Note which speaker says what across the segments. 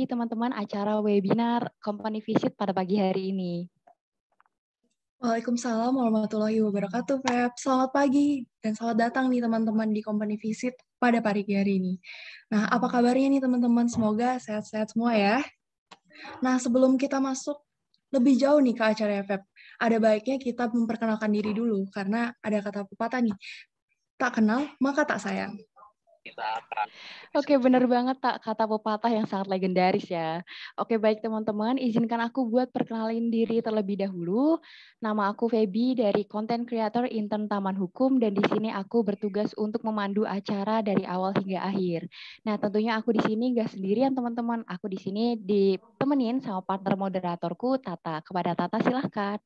Speaker 1: teman-teman acara webinar Company Visit pada pagi hari ini.
Speaker 2: Waalaikumsalam warahmatullahi wabarakatuh, Feb. Selamat pagi dan selamat datang nih teman-teman di Company Visit pada pagi hari ini. Nah, apa kabarnya nih teman-teman? Semoga sehat-sehat semua ya. Nah, sebelum kita masuk lebih jauh nih ke acara Feb, ada baiknya kita memperkenalkan diri dulu karena ada kata pepatah nih, tak kenal maka tak sayang.
Speaker 1: Oke, benar banget tak kata pepatah yang sangat legendaris ya. Oke, baik teman-teman, izinkan aku buat perkenalin diri terlebih dahulu. Nama aku Feby dari Content Creator Intern Taman Hukum dan di sini aku bertugas untuk memandu acara dari awal hingga akhir. Nah, tentunya aku di sini nggak sendirian teman-teman. Aku di sini ditemenin sama partner moderatorku Tata. Kepada Tata silahkan.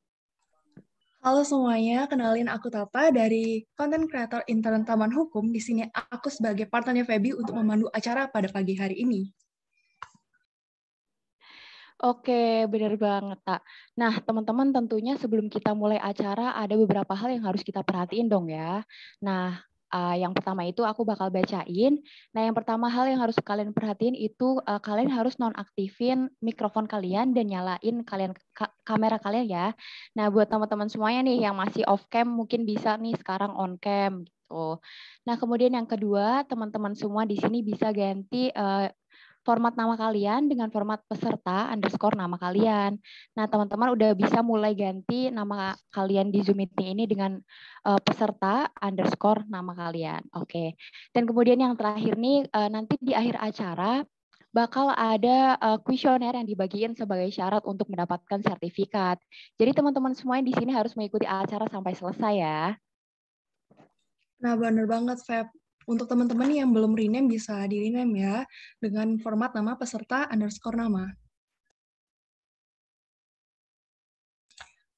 Speaker 2: Halo semuanya, kenalin aku Tata dari Content Creator Intern Taman Hukum. Di sini aku sebagai partnernya Feby untuk memandu acara pada pagi hari ini.
Speaker 1: Oke, benar banget, Tak. Nah, teman-teman tentunya sebelum kita mulai acara ada beberapa hal yang harus kita perhatiin dong ya. Nah, yang pertama itu aku bakal bacain. Nah, yang pertama hal yang harus kalian perhatiin itu kalian harus nonaktifin mikrofon kalian dan nyalain kamera kalian ya. Nah, buat teman-teman semuanya nih yang masih off cam mungkin bisa nih sekarang on cam gitu. Nah, kemudian yang kedua, teman-teman semua di sini bisa ganti format nama kalian dengan format peserta underscore nama kalian. Nah, teman-teman udah bisa mulai ganti nama kalian di Zoom meeting ini dengan peserta underscore nama kalian. Oke. Dan kemudian yang terakhir nih, nanti di akhir acara bakal ada kuesioner yang dibagiin sebagai syarat untuk mendapatkan sertifikat. Jadi teman-teman semuanya di sini harus mengikuti acara sampai selesai ya.
Speaker 2: Nah, bener banget, Feb. Untuk teman-teman yang belum rename bisa di-rename ya, dengan format nama peserta underscore nama.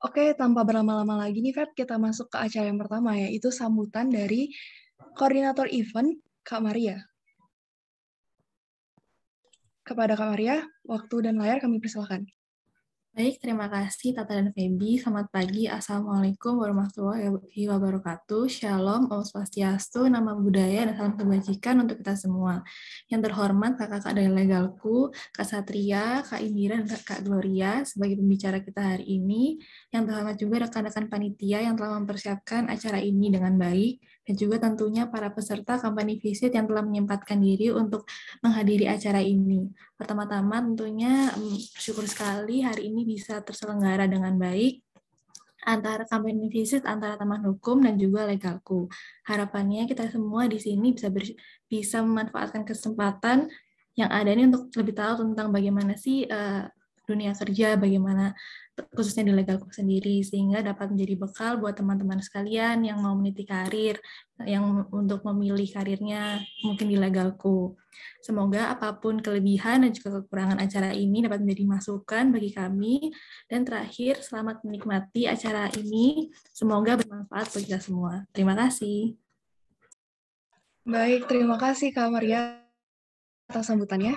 Speaker 2: Oke, tanpa berlama-lama lagi nih, Feb, kita masuk ke acara yang pertama, yaitu sambutan dari koordinator event, Kak Maria. Kepada Kak Maria, waktu dan layar kami persilakan.
Speaker 3: Baik, terima kasih Tata dan Feby. Selamat pagi, Assalamualaikum warahmatullahi wabarakatuh. Shalom, Om Swastiastu, nama budaya, dan salam kebajikan untuk kita semua. Yang terhormat kakak-kakak dari legalku, Kak Satria, Kak Indira, dan Kak Gloria sebagai pembicara kita hari ini. Yang terhormat juga rekan-rekan panitia yang telah mempersiapkan acara ini dengan baik, dan juga tentunya para peserta Company Visit yang telah menyempatkan diri untuk menghadiri acara ini. Pertama-tama tentunya bersyukur sekali hari ini bisa terselenggara dengan baik antara Company Visit antara Taman Hukum dan juga legalku. Harapannya kita semua di sini bisa memanfaatkan kesempatan yang ada ini untuk lebih tahu tentang bagaimana sih dunia kerja, bagaimana khususnya di legalku sendiri, sehingga dapat menjadi bekal buat teman-teman sekalian yang mau meniti karir, yang untuk memilih karirnya mungkin di legalku. Semoga apapun kelebihan dan juga kekurangan acara ini dapat menjadi masukan bagi kami. Dan terakhir, selamat menikmati acara ini. Semoga bermanfaat bagi kita semua. Terima kasih.
Speaker 2: Baik, terima kasih Kak Maria atas sambutannya.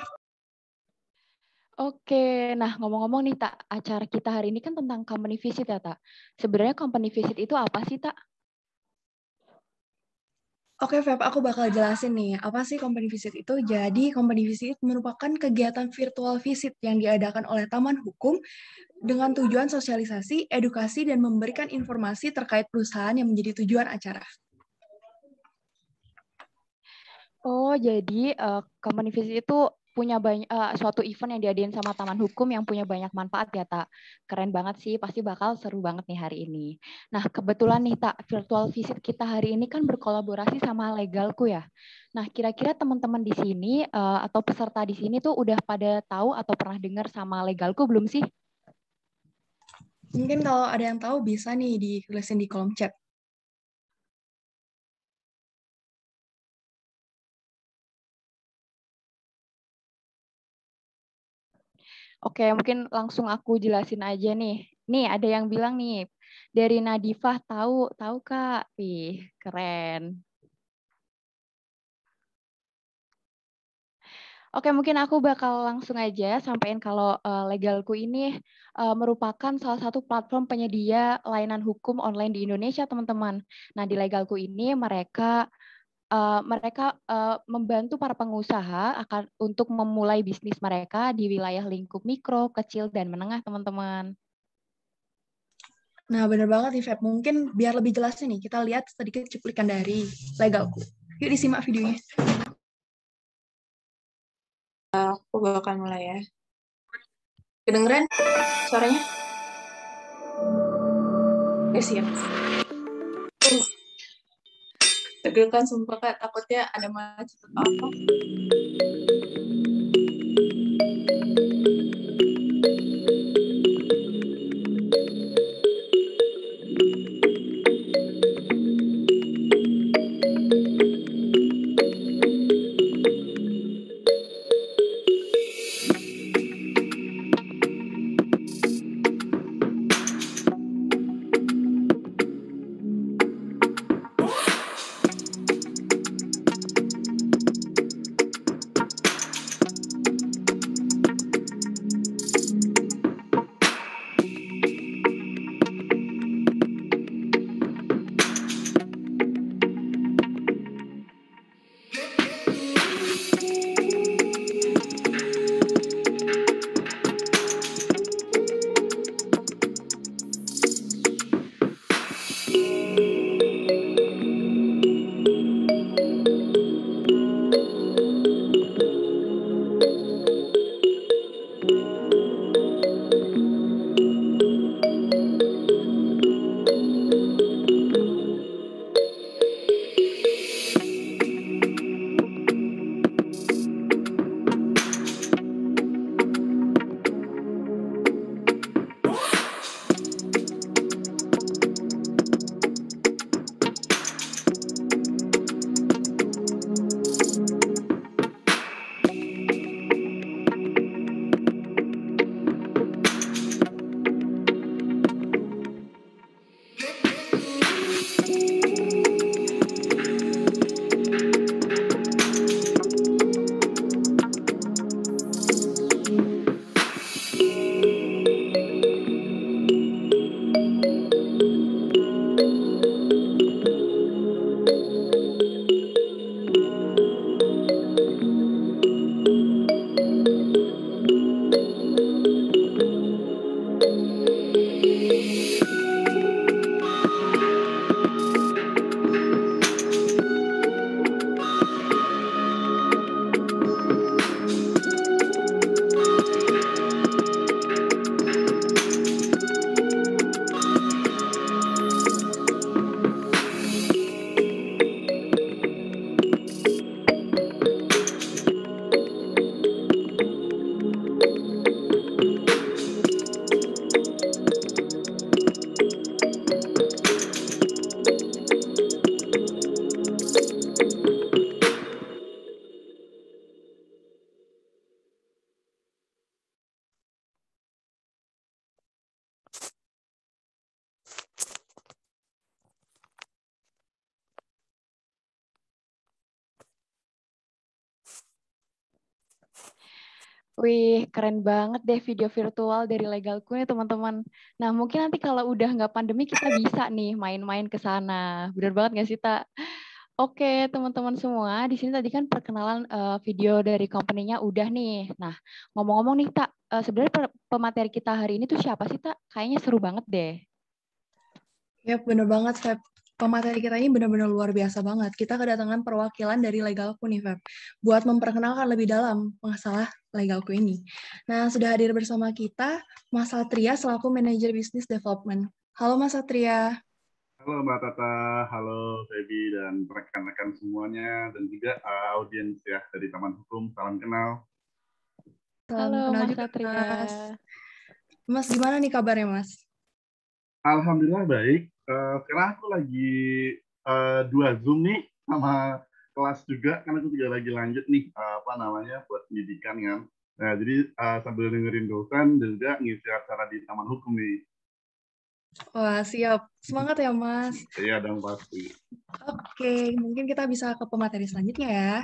Speaker 1: Oke, nah ngomong-ngomong nih Tak, acara kita hari ini kan tentang company visit ya Tak. Sebenarnya company visit itu apa sih Tak?
Speaker 2: Oke, Feb, aku bakal jelasin nih, apa sih company visit itu? Jadi, company visit merupakan kegiatan virtual visit yang diadakan oleh Taman Hukum dengan tujuan sosialisasi, edukasi, dan memberikan informasi terkait perusahaan yang menjadi tujuan acara.
Speaker 1: Oh, jadi company visit itu punya banyak suatu event yang diadain sama Taman Hukum yang punya banyak manfaat ya, Tak. Keren banget sih, pasti bakal seru banget nih hari ini. Nah, kebetulan nih, Tak, virtual visit kita hari ini kan berkolaborasi sama Legalku ya. Nah, kira-kira teman-teman di sini atau peserta di sini tuh udah pada tahu atau pernah dengar sama Legalku belum sih?
Speaker 2: Mungkin kalau ada yang tahu bisa nih ditulisin di kolom chat.
Speaker 1: Oke, mungkin langsung aku jelasin aja nih. Nih, ada yang bilang nih, dari Nadifah tahu, tahu Kak. Wih, keren. Oke, mungkin aku bakal langsung aja sampaikan kalau Legalku ini merupakan salah satu platform penyedia layanan hukum online di Indonesia, teman-teman. Nah, di Legalku ini mereka mereka membantu para pengusaha untuk memulai bisnis mereka di wilayah lingkup mikro, kecil, dan menengah, teman-teman.
Speaker 2: Nah, benar banget nih, Feb. Mungkin biar lebih jelas nih, kita lihat sedikit cuplikan dari Legalku. Yuk disimak videonya.
Speaker 4: Aku bakal mulai ya. Kedengeran suaranya? Oke, siap. Deg-degan sumpah Kak, takutnya ada macet atau apa.
Speaker 1: Wih, keren banget deh video virtual dari Legalku nih, teman-teman. Nah, mungkin nanti kalau udah nggak pandemi, kita bisa nih main-main ke sana. Bener banget nggak sih, Tak? Oke, teman-teman semua, di sini tadi kan perkenalan video dari company-nya udah nih. Nah, ngomong-ngomong nih, Tak, sebenarnya pemateri kita hari ini tuh siapa sih, Tak? Kayaknya seru banget deh.
Speaker 2: Ya, bener banget, Feb. Pemateri kita ini benar-benar luar biasa banget. Kita kedatangan perwakilan dari Legalku nih, Feb, buat memperkenalkan lebih dalam masalah Legalku ini. Nah, sudah hadir bersama kita Mas Satria selaku Manajer Business Development. Halo Mas Satria.
Speaker 5: Halo Mbak Tata, halo Feby dan rekan-rekan semuanya, dan juga audiens ya dari Taman Hukum, salam kenal.
Speaker 1: Halo
Speaker 2: kenal
Speaker 1: Mas
Speaker 2: juga,
Speaker 1: Satria.
Speaker 2: Mas, gimana nih kabarnya Mas?
Speaker 5: Alhamdulillah baik. Sekarang aku lagi 2 Zoom nih sama kelas juga, karena aku juga lagi lanjut nih buat pendidikan kan. Nah, jadi sambil dengerin dosen dan juga ngisi acara di Taman Hukum nih.
Speaker 2: Wah, siap. Semangat ya, Mas.
Speaker 5: Iya dong, pasti.
Speaker 2: Oke, mungkin kita bisa ke pemateri selanjutnya ya.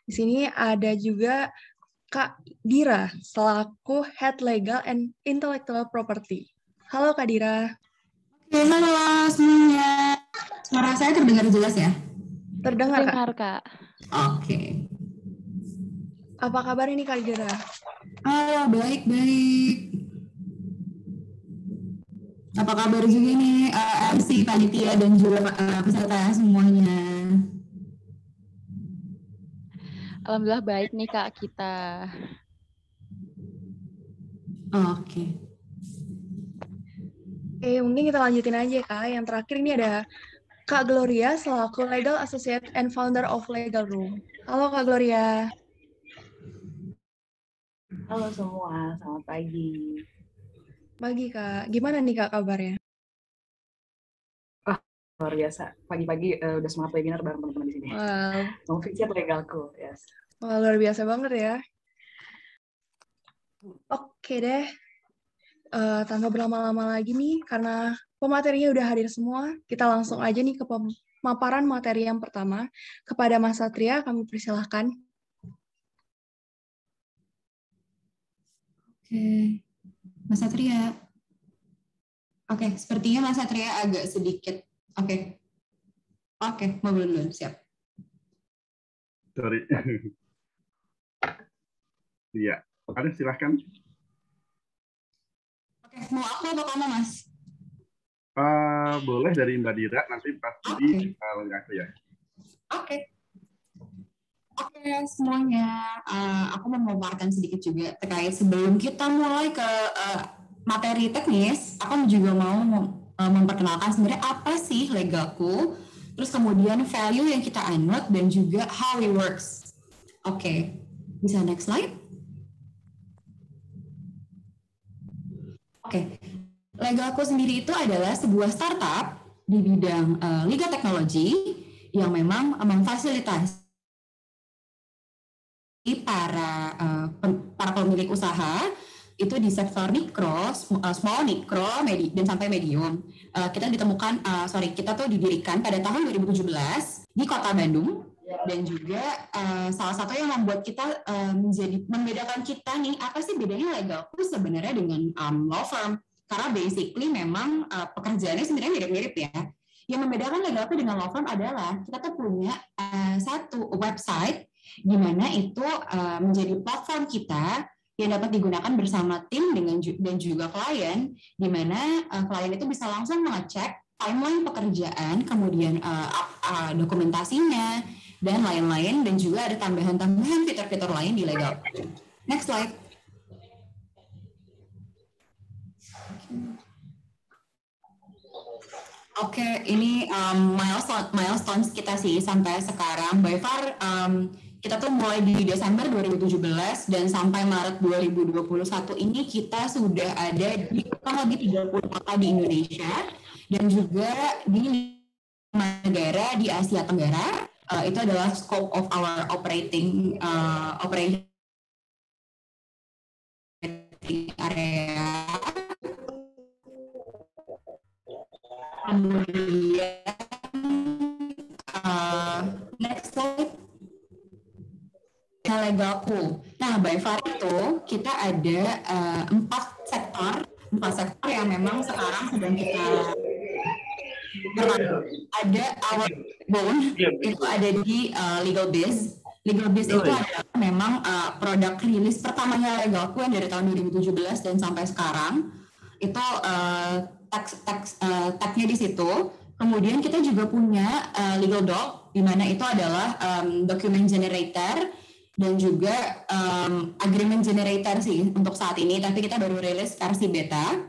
Speaker 2: Di sini ada juga Kak Dira, selaku Head Legal and Intellectual Property. Halo Kak Dira.
Speaker 6: Oke, halo semuanya. Suara saya terdengar jelas ya?
Speaker 2: Terdengar, Kak?
Speaker 1: Dengar, Kak.
Speaker 6: Oke.
Speaker 2: Apa kabar ini, Kak Lidera?
Speaker 6: Baik-baik. Apa kabar juga nih MC, panitia, dan juga peserta semuanya?
Speaker 1: Alhamdulillah baik nih, Kak, kita.
Speaker 6: Oke.
Speaker 2: Mungkin kita lanjutin aja, Kak. Yang terakhir ini ada Kak Gloria selaku Legal Associate and Founder of Legal Room. Halo, Kak Gloria.
Speaker 7: Halo semua, selamat pagi.
Speaker 2: Pagi, Kak. Gimana nih, Kak, kabarnya?
Speaker 7: Luar biasa. Pagi-pagi udah semangat webinar bareng teman-teman di sini.
Speaker 2: Wow.
Speaker 7: Mau feature legalku, yes.
Speaker 2: Wah, luar biasa banget ya. Oke deh. Tanpa berlama-lama lagi nih, karena pematerinya udah hadir semua, kita langsung aja nih ke pemaparan materi yang pertama. Kepada Mas Satria, kami persilahkan.
Speaker 6: Oke. Mas Satria. Oke, sepertinya Mas Satria agak sedikit. Oke, mau dulu, siap.
Speaker 5: Sorry. Iya, ada silahkan.
Speaker 6: Oke, mau aku atau kamu, Mas?
Speaker 5: Boleh dari Mbak Dira, nanti pas di aku ya.
Speaker 6: Oke, semuanya. Aku mau memaparkan sedikit juga terkait sebelum kita mulai ke materi teknis, aku juga mau memperkenalkan sebenarnya apa sih legalku, terus kemudian value yang kita anut, dan juga how it works. Oke, bisa next slide? Oke, legalku sendiri itu adalah sebuah startup di bidang legal technology yang memang memfasilitasi para pemilik usaha itu di sektor mikro, small, mikro, dan sampai medium. Kita tuh didirikan pada tahun 2017 di Kota Bandung, dan juga salah satu yang membuat kita membedakan kita nih, apa sih bedanya legalku sebenarnya dengan law firm? Karena basically memang pekerjaannya sebenarnya mirip-mirip ya. Yang membedakan legalku dengan law firm adalah kita tuh punya satu website di mana itu menjadi platform kita yang dapat digunakan bersama tim dan juga klien, di mana klien itu bisa langsung mengecek timeline pekerjaan, kemudian dokumentasinya, dan lain-lain, dan juga ada tambahan-tambahan fitur-fitur lain di legal. Next slide. Oke, ini milestones kita sih sampai sekarang. By far, kita tuh mulai di Desember 2017 dan sampai Maret 2021 ini kita sudah ada di kurang lebih 30 kota di Indonesia dan juga di negara di Asia Tenggara. Itu adalah scope of our operating area. Kemudian next slide. Legalku. Nah, by far itu kita ada 4 sektor yang memang sekarang sedang kita ada our bone itu ada di legal biz. Legal biz itu adalah memang produk rilis pertamanya legalku yang dari tahun 2017 dan sampai sekarang itu tagnya di situ. Kemudian kita juga punya legal doc, di mana itu adalah document generator dan juga agreement generator sih untuk saat ini, tapi kita baru rilis versi beta.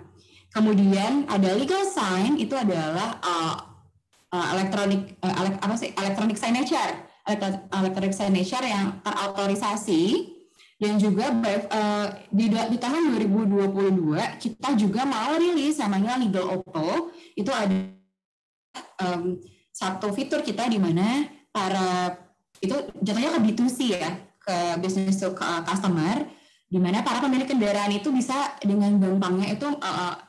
Speaker 6: Kemudian ada legal sign, itu adalah electronic signature, electronic signature yang terautorisasi. Dan juga di tahun 2022 kita juga mau rilis namanya legal auto. Itu ada satu fitur kita di mana para itu jatuhnya ke B2C ya, ke business to customer, di mana para pemilik kendaraan itu bisa dengan gampangnya itu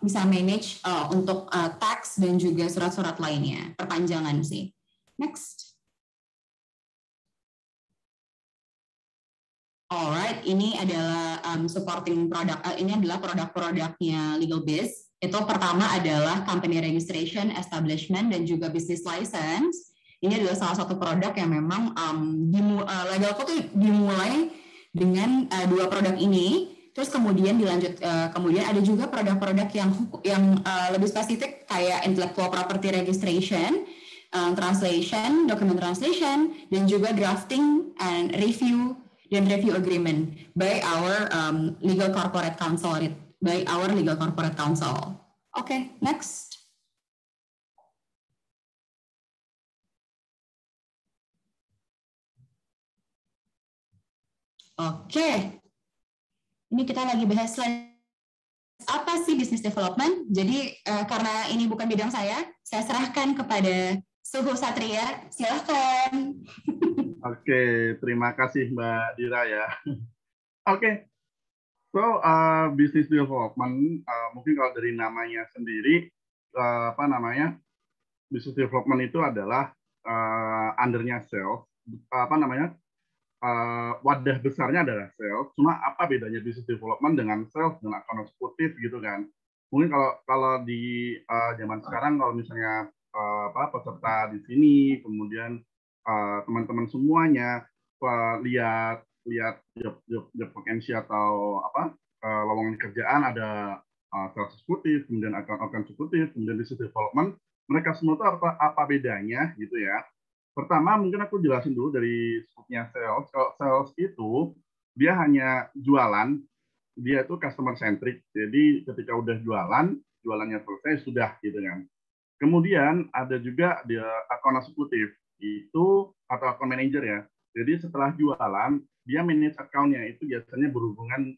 Speaker 6: bisa manage untuk tax dan juga surat-surat lainnya, perpanjangan sih. Next. Alright, ini adalah supporting product. Ini adalah produk-produknya Legal Biz. Itu pertama adalah company registration, establishment, dan juga business license. Ini adalah salah satu produk yang memang Legal Co tuh dimulai dengan 2 produk ini, terus kemudian dilanjut, kemudian ada juga produk-produk yang lebih spesifik kayak intellectual property registration, translation, document translation, dan juga drafting and review agreement by our legal corporate counsel. Okay, next. Oke, ini kita lagi bahas apa sih business development. Jadi karena ini bukan bidang saya serahkan kepada Suhu Satria. Silahkan.
Speaker 5: Oke, terima kasih Mbak Dira ya. Oke, so business development mungkin kalau dari namanya sendiri business development itu adalah undernya sales. Wadah besarnya adalah sales. Cuma apa bedanya business development dengan sales dengan account eksekutif gitu kan? Mungkin kalau di zaman sekarang kalau misalnya peserta di sini, kemudian teman-teman semuanya lihat job vacancy atau lowongan kerjaan ada sales eksekutif, kemudian account eksekutif, kemudian business development, mereka semua itu apa bedanya gitu ya? Pertama, mungkin aku jelasin dulu dari skupnya sales. Kalau sales itu, dia hanya jualan, dia itu customer centric. Jadi ketika udah jualannya selesai, sudah gitu kan. Kemudian ada juga dia account eksekutif, itu atau account manager ya. Jadi setelah jualan, dia manage account-nya, itu biasanya berhubungan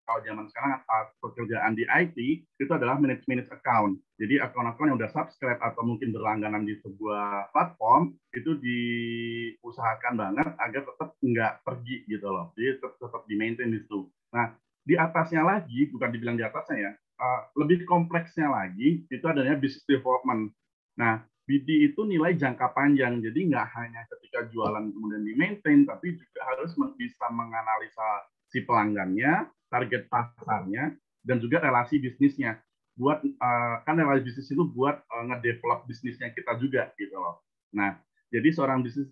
Speaker 5: kalau zaman sekarang pekerjaan di IT itu adalah manage account. Jadi akun-akun yang udah subscribe atau mungkin berlangganan di sebuah platform itu diusahakan banget agar tetap nggak pergi gitu loh. Jadi tetap di maintain di situ. Nah, di atasnya lagi, bukan dibilang di atasnya ya, lebih kompleksnya lagi itu adanya business development. Nah, BD itu nilai jangka panjang, jadi nggak hanya ketika jualan kemudian di maintain, tapi juga harus bisa menganalisa si pelanggannya, target pasarnya, dan juga relasi bisnisnya. Buat kan relasi bisnis itu buat ngedevelop bisnisnya kita juga gitu loh. Nah, jadi seorang business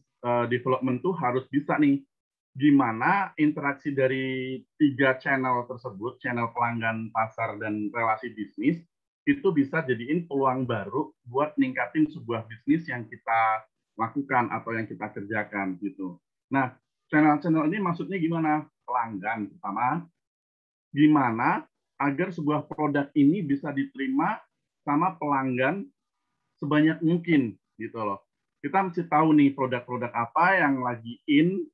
Speaker 5: development tuh harus bisa nih gimana interaksi dari 3 channel tersebut, channel pelanggan, pasar, dan relasi bisnis, itu bisa jadiin peluang baru buat ningkatin sebuah bisnis yang kita lakukan atau yang kita kerjakan gitu. Nah, channel-channel ini maksudnya gimana? Pelanggan pertama, gimana agar sebuah produk ini bisa diterima sama pelanggan sebanyak mungkin gitu loh. Kita mesti tahu nih produk-produk apa yang lagi in,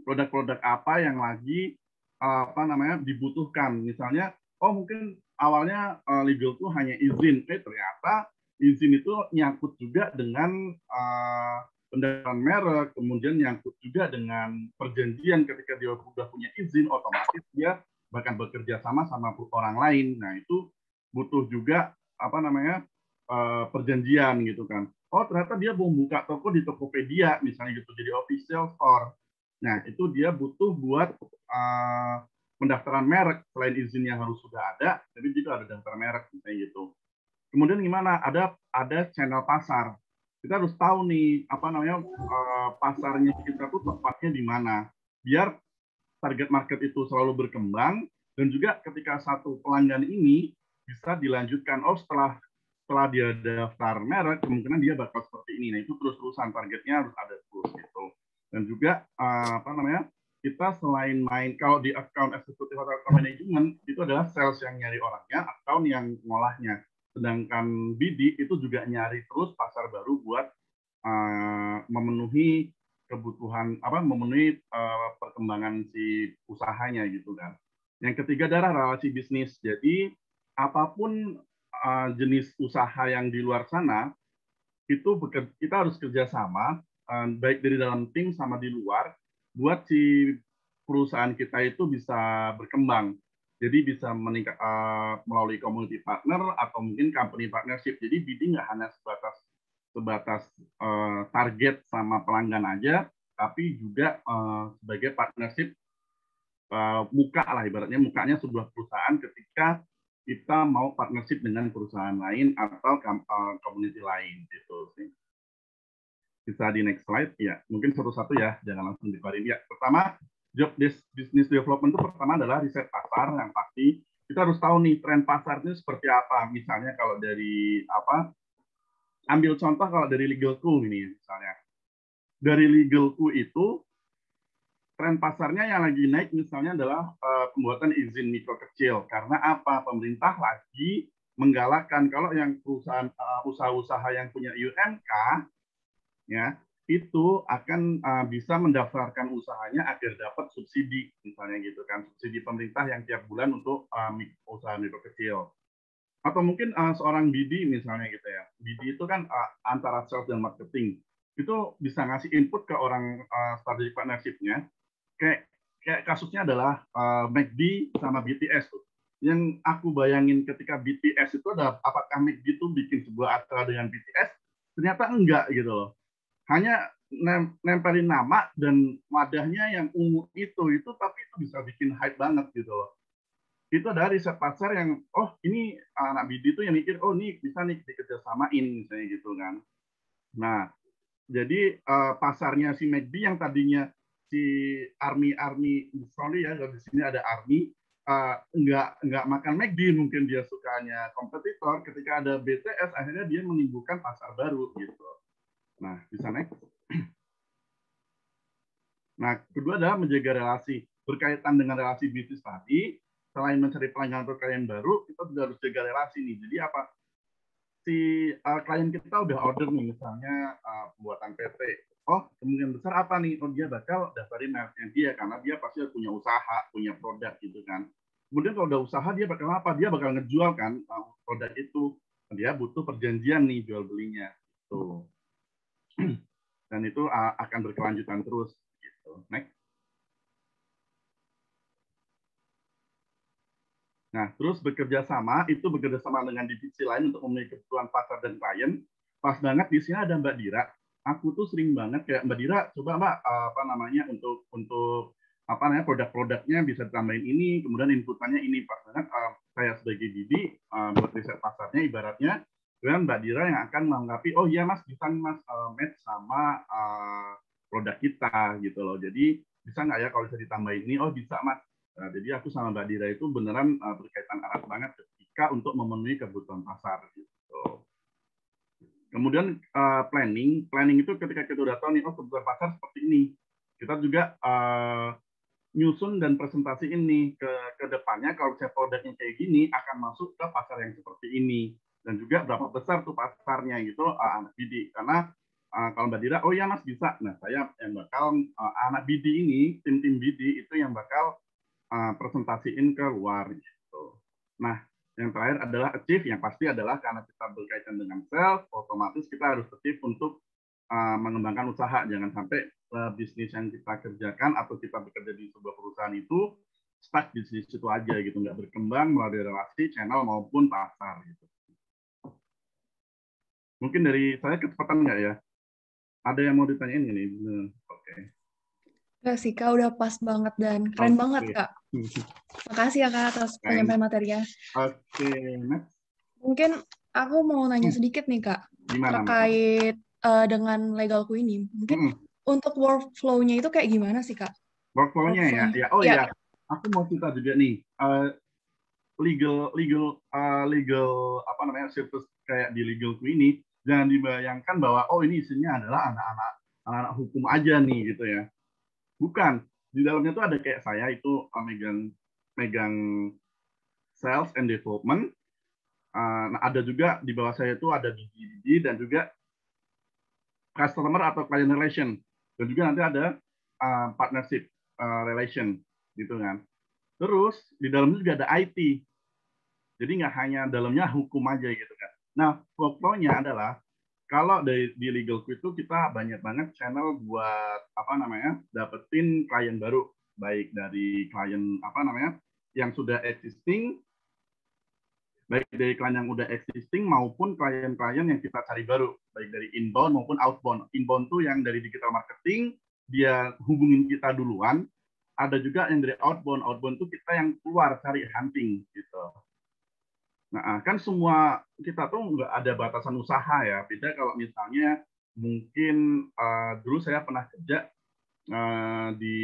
Speaker 5: produk-produk apa yang lagi dibutuhkan. Misalnya, mungkin awalnya legal tuh hanya izin, ternyata izin itu nyangkut juga dengan pendaftaran merek, kemudian nyangkut juga dengan perjanjian ketika dia sudah punya izin, otomatis dia bahkan bekerja sama orang lain. Nah, itu butuh juga perjanjian gitu kan. Ternyata dia mau buka toko di Tokopedia misalnya gitu, jadi official store. Nah, itu dia butuh buat pendaftaran merek, selain izinnya harus sudah ada, tapi juga ada daftar merek misalnya gitu. Kemudian gimana? Ada channel pasar. Kita harus tahu nih pasarnya kita tuh tepatnya di mana, biar target market itu selalu berkembang, dan juga ketika satu pelanggan ini bisa dilanjutkan, setelah dia daftar merek, kemungkinan dia bakal seperti ini. Nah, itu terus-terusan targetnya harus ada terus gitu. Dan juga kita selain main, kalau di account eksekutif atau account management itu adalah sales yang nyari orangnya, account yang ngolahnya. Sedangkan BD itu juga nyari terus pasar baru buat memenuhi kebutuhan memenuhi perkembangan si usahanya gitu kan. Yang ketiga adalah relasi bisnis. Jadi apapun jenis usaha yang di luar sana itu kita harus kerjasama baik dari dalam tim sama di luar buat si perusahaan kita itu bisa berkembang. Jadi bisa meningkat melalui community partner atau mungkin company partnership. Jadi BD nggak hanya sebatas target sama pelanggan aja, tapi juga sebagai partnership muka lah, ibaratnya mukanya sebuah perusahaan ketika kita mau partnership dengan perusahaan lain atau community lain gitu sih. Bisa di next slide ya. Mungkin satu-satu ya, jangan langsung dikeluarin. Ya, pertama job business development itu pertama adalah riset pasar yang pasti. Kita harus tahu nih tren pasarnya seperti apa. Misalnya kalau dari apa? Ambil contoh kalau dari legalku ini misalnya. Dari legalku itu tren pasarnya yang lagi naik misalnya adalah pembuatan izin mikro kecil. Karena apa? Pemerintah lagi menggalakkan kalau yang perusahaan usaha-usaha yang punya UMK ya itu akan bisa mendaftarkan usahanya agar dapat subsidi misalnya gitu kan, subsidi pemerintah yang tiap bulan untuk usaha mikro kecil. Atau mungkin seorang BD misalnya gitu ya, BD itu kan antara sales dan marketing itu bisa ngasih input ke orang strategic partnership-nya. Kayak kasusnya adalah McD sama BTS tuh. Yang aku bayangin ketika BTS itu adalah apakah McD itu bikin sebuah acara dengan BTS? Ternyata enggak gitu loh. Hanya nempelin nama dan wadahnya yang ungu itu tapi itu bisa bikin hype banget gitu loh. Itu ada riset pasar yang ini anak BD itu yang mikir ini bisa nih dikerjasamain misalnya gitu kan. Nah jadi pasarnya si McD yang tadinya si army sorry ya di sini ada army nggak makan McD, mungkin dia sukanya kompetitor. Ketika ada BTS akhirnya dia menimbulkan pasar baru gitu. Nah, bisa next. Nah, kedua adalah menjaga relasi. Berkaitan dengan relasi bisnis tadi, selain mencari pelanggan atau klien baru, kita juga harus jaga relasi nih. Jadi apa? Si klien kita udah order nih, misalnya pembuatan PT. Kemungkinan besar apa nih? Dia bakal daftarin mereknya dia, karena dia pasti punya usaha, punya produk gitu kan. Kemudian kalau udah usaha, dia bakal apa? Dia bakal ngejual kan produk itu. Dia butuh perjanjian nih jual belinya. Tuh. Dan itu akan berkelanjutan terus. Gitu. Next. Nah, terus bekerja sama dengan divisi lain untuk memenuhi kebutuhan pasar dan klien. Pas banget di sini ada Mbak Dira. Aku tuh sering banget kayak Mbak Dira, coba Mbak untuk produk-produknya bisa ditambahin ini, kemudian inputannya ini. Pas banget saya sebagai BD buat riset pasarnya ibaratnya. Kemudian Mbak Dira yang akan melengkapi, iya Mas, bisa nih Mas match sama produk kita gitu loh. Jadi bisa nggak ya kalau bisa ditambahin ini? Bisa Mas. Nah, jadi aku sama Mbak Dira itu beneran berkaitan erat banget ketika untuk memenuhi kebutuhan pasar gitu. Kemudian planning itu ketika kita udah tahu nih kebutuhan pasar seperti ini, kita juga nyusun dan presentasi ini ke depannya kalau misalnya produknya kayak gini akan masuk ke pasar yang seperti ini. Dan juga berapa besar tuh pasarnya gitu anak BD. Karena kalau Mbak Dira, iya Mas bisa. Nah saya yang bakal anak BD ini, tim BD itu yang bakal presentasiin ke luar gitu. Nah yang terakhir adalah achieve, yang pasti adalah karena kita berkaitan dengan sales, otomatis kita harus achieve untuk mengembangkan usaha. Jangan sampai bisnis yang kita kerjakan atau kita bekerja di sebuah perusahaan itu stuck di situ aja gitu, nggak berkembang melalui relasi, channel maupun pasar gitu. Mungkin dari saya kecepatan nggak ya? Ada yang mau ditanyain ini? Oke.
Speaker 2: Enggak sih Kak, udah pas banget dan keren banget Kak. Makasih ya Kak atas penyampaian materinya.
Speaker 5: Oke, next.
Speaker 2: Mungkin aku mau nanya sedikit nih Kak.
Speaker 5: Gimana,
Speaker 2: terkait dengan legalku ini. Mungkin untuk workflow-nya itu kayak gimana sih Kak?
Speaker 5: Workflow-nya ya? Iya. Aku mau cerita juga nih. Legal service kayak di legalku ini, jangan dibayangkan bahwa ini isinya adalah anak-anak hukum aja nih gitu ya. Bukan, di dalamnya tuh ada kayak saya itu megang sales and development. Nah, ada juga di bawah saya itu ada BD dan juga customer atau client relation, dan juga nanti ada partnership relation gitu kan. Terus di dalamnya juga ada IT. Jadi nggak hanya dalamnya hukum aja gitu kan. Nah, workflow-nya adalah kalau di legalku itu kita banyak banget channel buat dapetin klien baru, baik dari klien yang sudah existing, baik dari klien yang udah existing maupun klien-klien yang kita cari baru, baik dari inbound maupun outbound. Inbound tuh yang dari digital marketing, dia hubungin kita duluan. Ada juga yang dari outbound. Outbound tuh kita yang keluar cari hunting gitu. Nah, kan semua kita tuh nggak ada batasan usaha ya. Beda kalau misalnya mungkin dulu saya pernah kerja di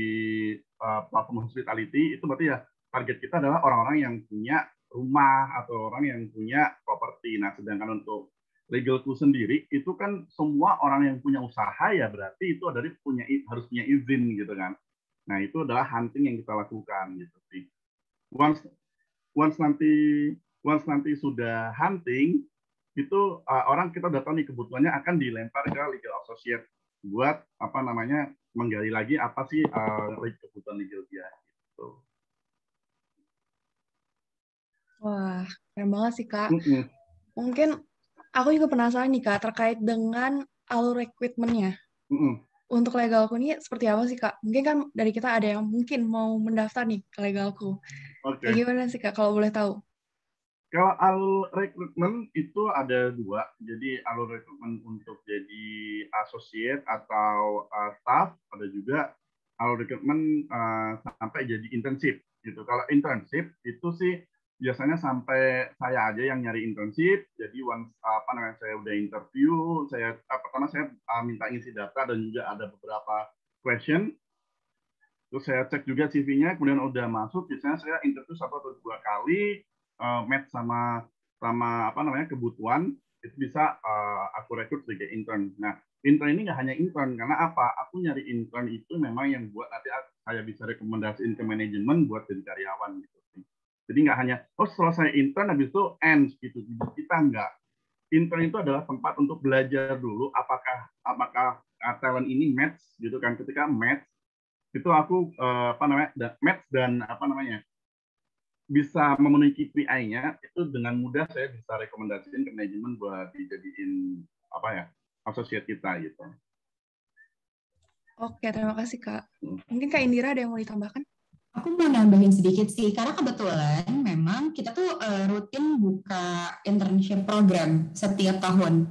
Speaker 5: platform hospitality, itu berarti ya target kita adalah orang-orang yang punya rumah atau orang yang punya properti. Nah, sedangkan untuk legalku sendiri itu kan semua orang yang punya usaha ya berarti itu harus punya izin gitu kan. Nah, itu adalah hunting yang kita lakukan gitu sih. Once nanti sudah hunting itu orang kita udah tahu nih kebutuhannya akan dilempar ke legal associate buat menggali lagi apa sih kebutuhan legal dia gitu.
Speaker 2: Wah, keren banget sih, Kak. Mungkin aku juga penasaran nih, Kak, terkait dengan alur rekrutmennya. Untuk legalku ini seperti apa sih, Kak? Mungkin kan dari kita ada yang mungkin mau mendaftar nih ke legalku. Kayak gimana sih, Kak, kalau boleh tahu?
Speaker 5: Kalau alur rekrutmen itu ada 2. Jadi alur rekrutmen untuk jadi associate atau staff, ada juga alur rekrutmen sampai jadi internship gitu. Kalau internship itu sih biasanya sampai saya aja yang nyari internship. Jadi once saya udah interview, pertama saya minta ngisi data dan juga ada beberapa question. Terus saya cek juga CV-nya, kemudian udah masuk. Biasanya saya interview 1 atau 2 kali, match sama kebutuhan, itu bisa aku rekrut sebagai intern. Nah, intern ini nggak hanya intern, karena apa? Aku nyari intern itu memang yang buat nanti saya bisa rekomendasiin ke manajemen buat jadi karyawan gitu. Jadi nggak hanya selesai intern habis itu ends gitu. Kita nggak. Intern itu adalah tempat untuk belajar dulu apakah talent ini match gitu kan. Ketika match itu aku match dan bisa memenuhi KPI-nya, itu dengan mudah saya bisa rekomendasiin ke manajemen buat dijadiin associate kita gitu.
Speaker 2: Oke, terima kasih, Kak. Mungkin Kak Indira ada yang mau ditambahkan?
Speaker 6: Aku mau nambahin sedikit sih, karena kebetulan memang kita tuh rutin buka internship program setiap tahun.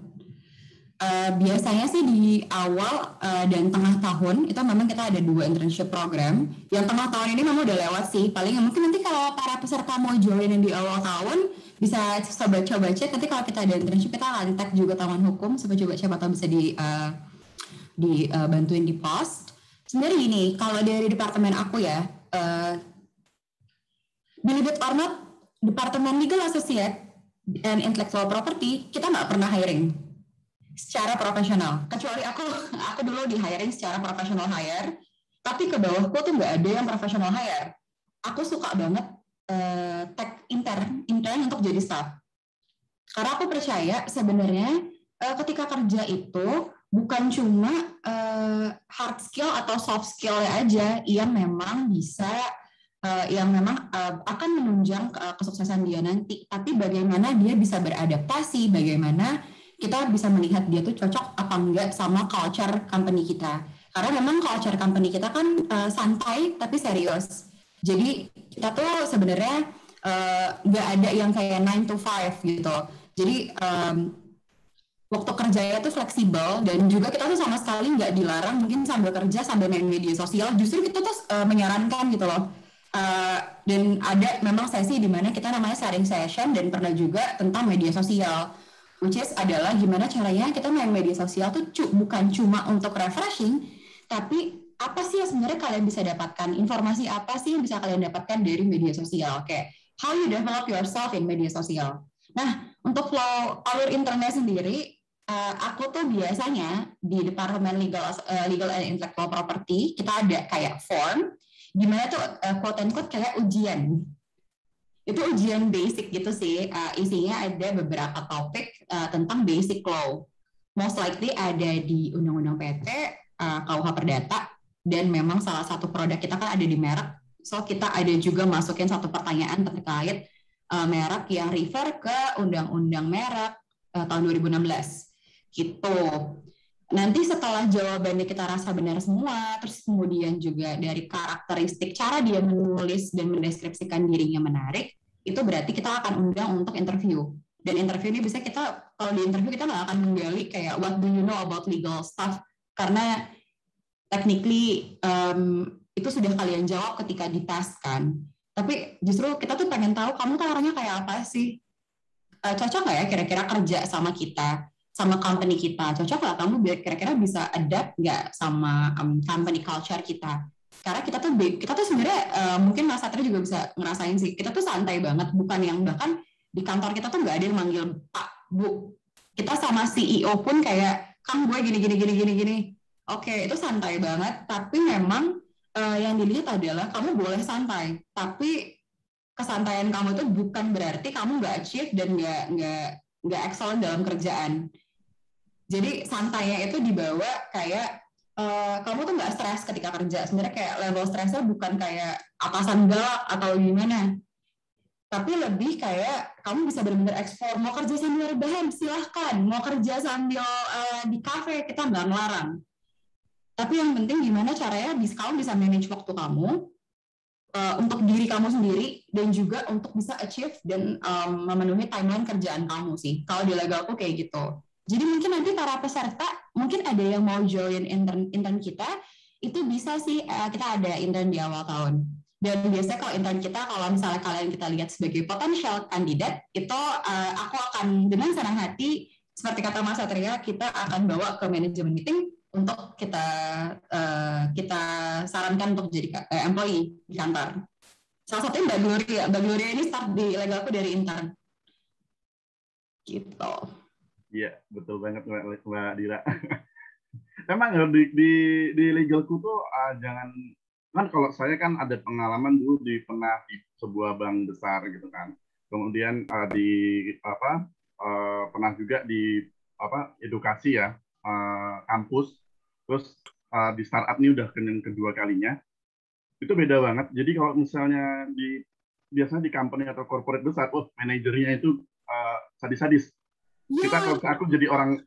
Speaker 6: Biasanya sih di awal dan tengah tahun itu memang kita ada 2 internship program. Yang tengah tahun ini memang udah lewat sih. Paling mungkin nanti kalau para peserta mau join yang di awal tahun bisa coba cek. Nanti kalau kita ada internship kita akan tag juga Taman Hukum supaya coba siapa tahu bisa dibantuin di post. Sebenarnya gini, kalau dari departemen aku ya, believe it or not, Departemen Legal Associate and Intellectual Property kita nggak pernah hiring secara profesional. Kecuali aku dulu di hiring secara profesional hire, tapi ke bawahku tuh nggak ada yang profesional hire. Aku suka banget tag intern untuk jadi staff. Karena aku percaya sebenarnya ketika kerja itu bukan cuma hard skill atau soft skill aja yang memang bisa akan menunjang kesuksesan dia nanti, tapi bagaimana dia bisa beradaptasi, bagaimana kita bisa melihat dia tuh cocok apa enggak sama culture company kita. Karena memang culture company kita kan santai tapi serius. Jadi kita tuh sebenarnya nggak ada yang kayak 9 to 5 gitu. Jadi waktu kerjanya tuh fleksibel, dan juga kita tuh sama sekali nggak dilarang mungkin sambil kerja sambil main media sosial. Justru kita tuh menyarankan gitu loh. Dan ada memang sesi di mana kita namanya sharing session, dan pernah juga tentang media sosial, which is adalah gimana caranya kita main media sosial tuh bukan cuma untuk refreshing, tapi apa sih yang sebenarnya kalian bisa dapatkan, informasi apa sih yang bisa kalian dapatkan dari media sosial, kayak how you develop yourself in media sosial. Nah, untuk flow alur internnya sendiri, aku tuh biasanya di Departemen Legal and Intellectual Property kita ada kayak form gimana tuh quote and quote kayak ujian. Itu ujian basic gitu sih, isinya ada beberapa topik tentang basic law. Most likely ada di Undang-Undang PT, KUH Perdata, dan memang salah satu produk kita kan ada di merek. So kita ada juga masukin satu pertanyaan terkait merek yang refer ke Undang-Undang Merek tahun 2016 gitu. Nanti setelah jawabannya kita rasa benar semua, terus kemudian juga dari karakteristik cara dia menulis dan mendeskripsikan dirinya menarik, itu berarti kita akan undang untuk interview. Dan interview ini bisa kalau di interview kita nggak akan menggali kayak what do you know about legal stuff, karena technically itu sudah kalian jawab ketika dites kan. Tapi justru kita tuh pengen tahu kamu tuh orangnya kayak apa sih? Cocok nggak ya kira-kira kerja sama kita? sama company kita. Cocok lah kamu kira-kira bisa adapt nggak sama company culture kita. Karena kita tuh sebenarnya mungkin Mas Satria juga bisa ngerasain sih. Kita tuh santai banget, bukan yang bahkan di kantor kita tuh nggak ada yang manggil Pak, Bu. Kita sama CEO pun kayak Kang gue gini. Oke, itu santai banget. Tapi memang yang dilihat adalah kamu boleh santai, tapi kesantaian kamu itu bukan berarti kamu nggak achieve dan nggak excellent dalam kerjaan. Jadi santainya itu dibawa kayak kamu tuh nggak stres ketika kerja. Sebenarnya kayak level stresnya bukan kayak atasan galak atau gimana, tapi lebih kayak kamu bisa benar-benar explore. Mau kerja sambil rebahan silahkan, mau kerja sambil di kafe kita nggak melarang. Tapi yang penting gimana caranya kamu bisa manage waktu kamu untuk diri kamu sendiri dan juga untuk bisa achieve dan memenuhi timeline kerjaan kamu sih. Kalau di legalku kayak gitu. Jadi mungkin nanti para peserta mungkin ada yang mau join intern kita, itu bisa sih kita ada intern di awal tahun. Dan biasanya kalau intern kita, kalau misalnya kalian kita lihat sebagai potential kandidat, itu aku akan dengan senang hati, seperti kata Mas Satria, kita akan bawa ke manajemen meeting untuk kita sarankan untuk jadi employee di kantor. Salah satunya Mbak Gloria ini start di legalku dari intern. Gitu.
Speaker 5: Iya, betul banget Mbak Dira. Emang di legalku tuh jangan, kan kalau saya kan ada pengalaman dulu pernah di sebuah bank besar gitu kan. Kemudian pernah juga di edukasi ya, kampus. Terus di startup ini udah yang kedua kalinya. Itu beda banget. Jadi kalau misalnya biasanya di company atau corporate besar, manajernya itu sadis-sadis. Aku jadi orang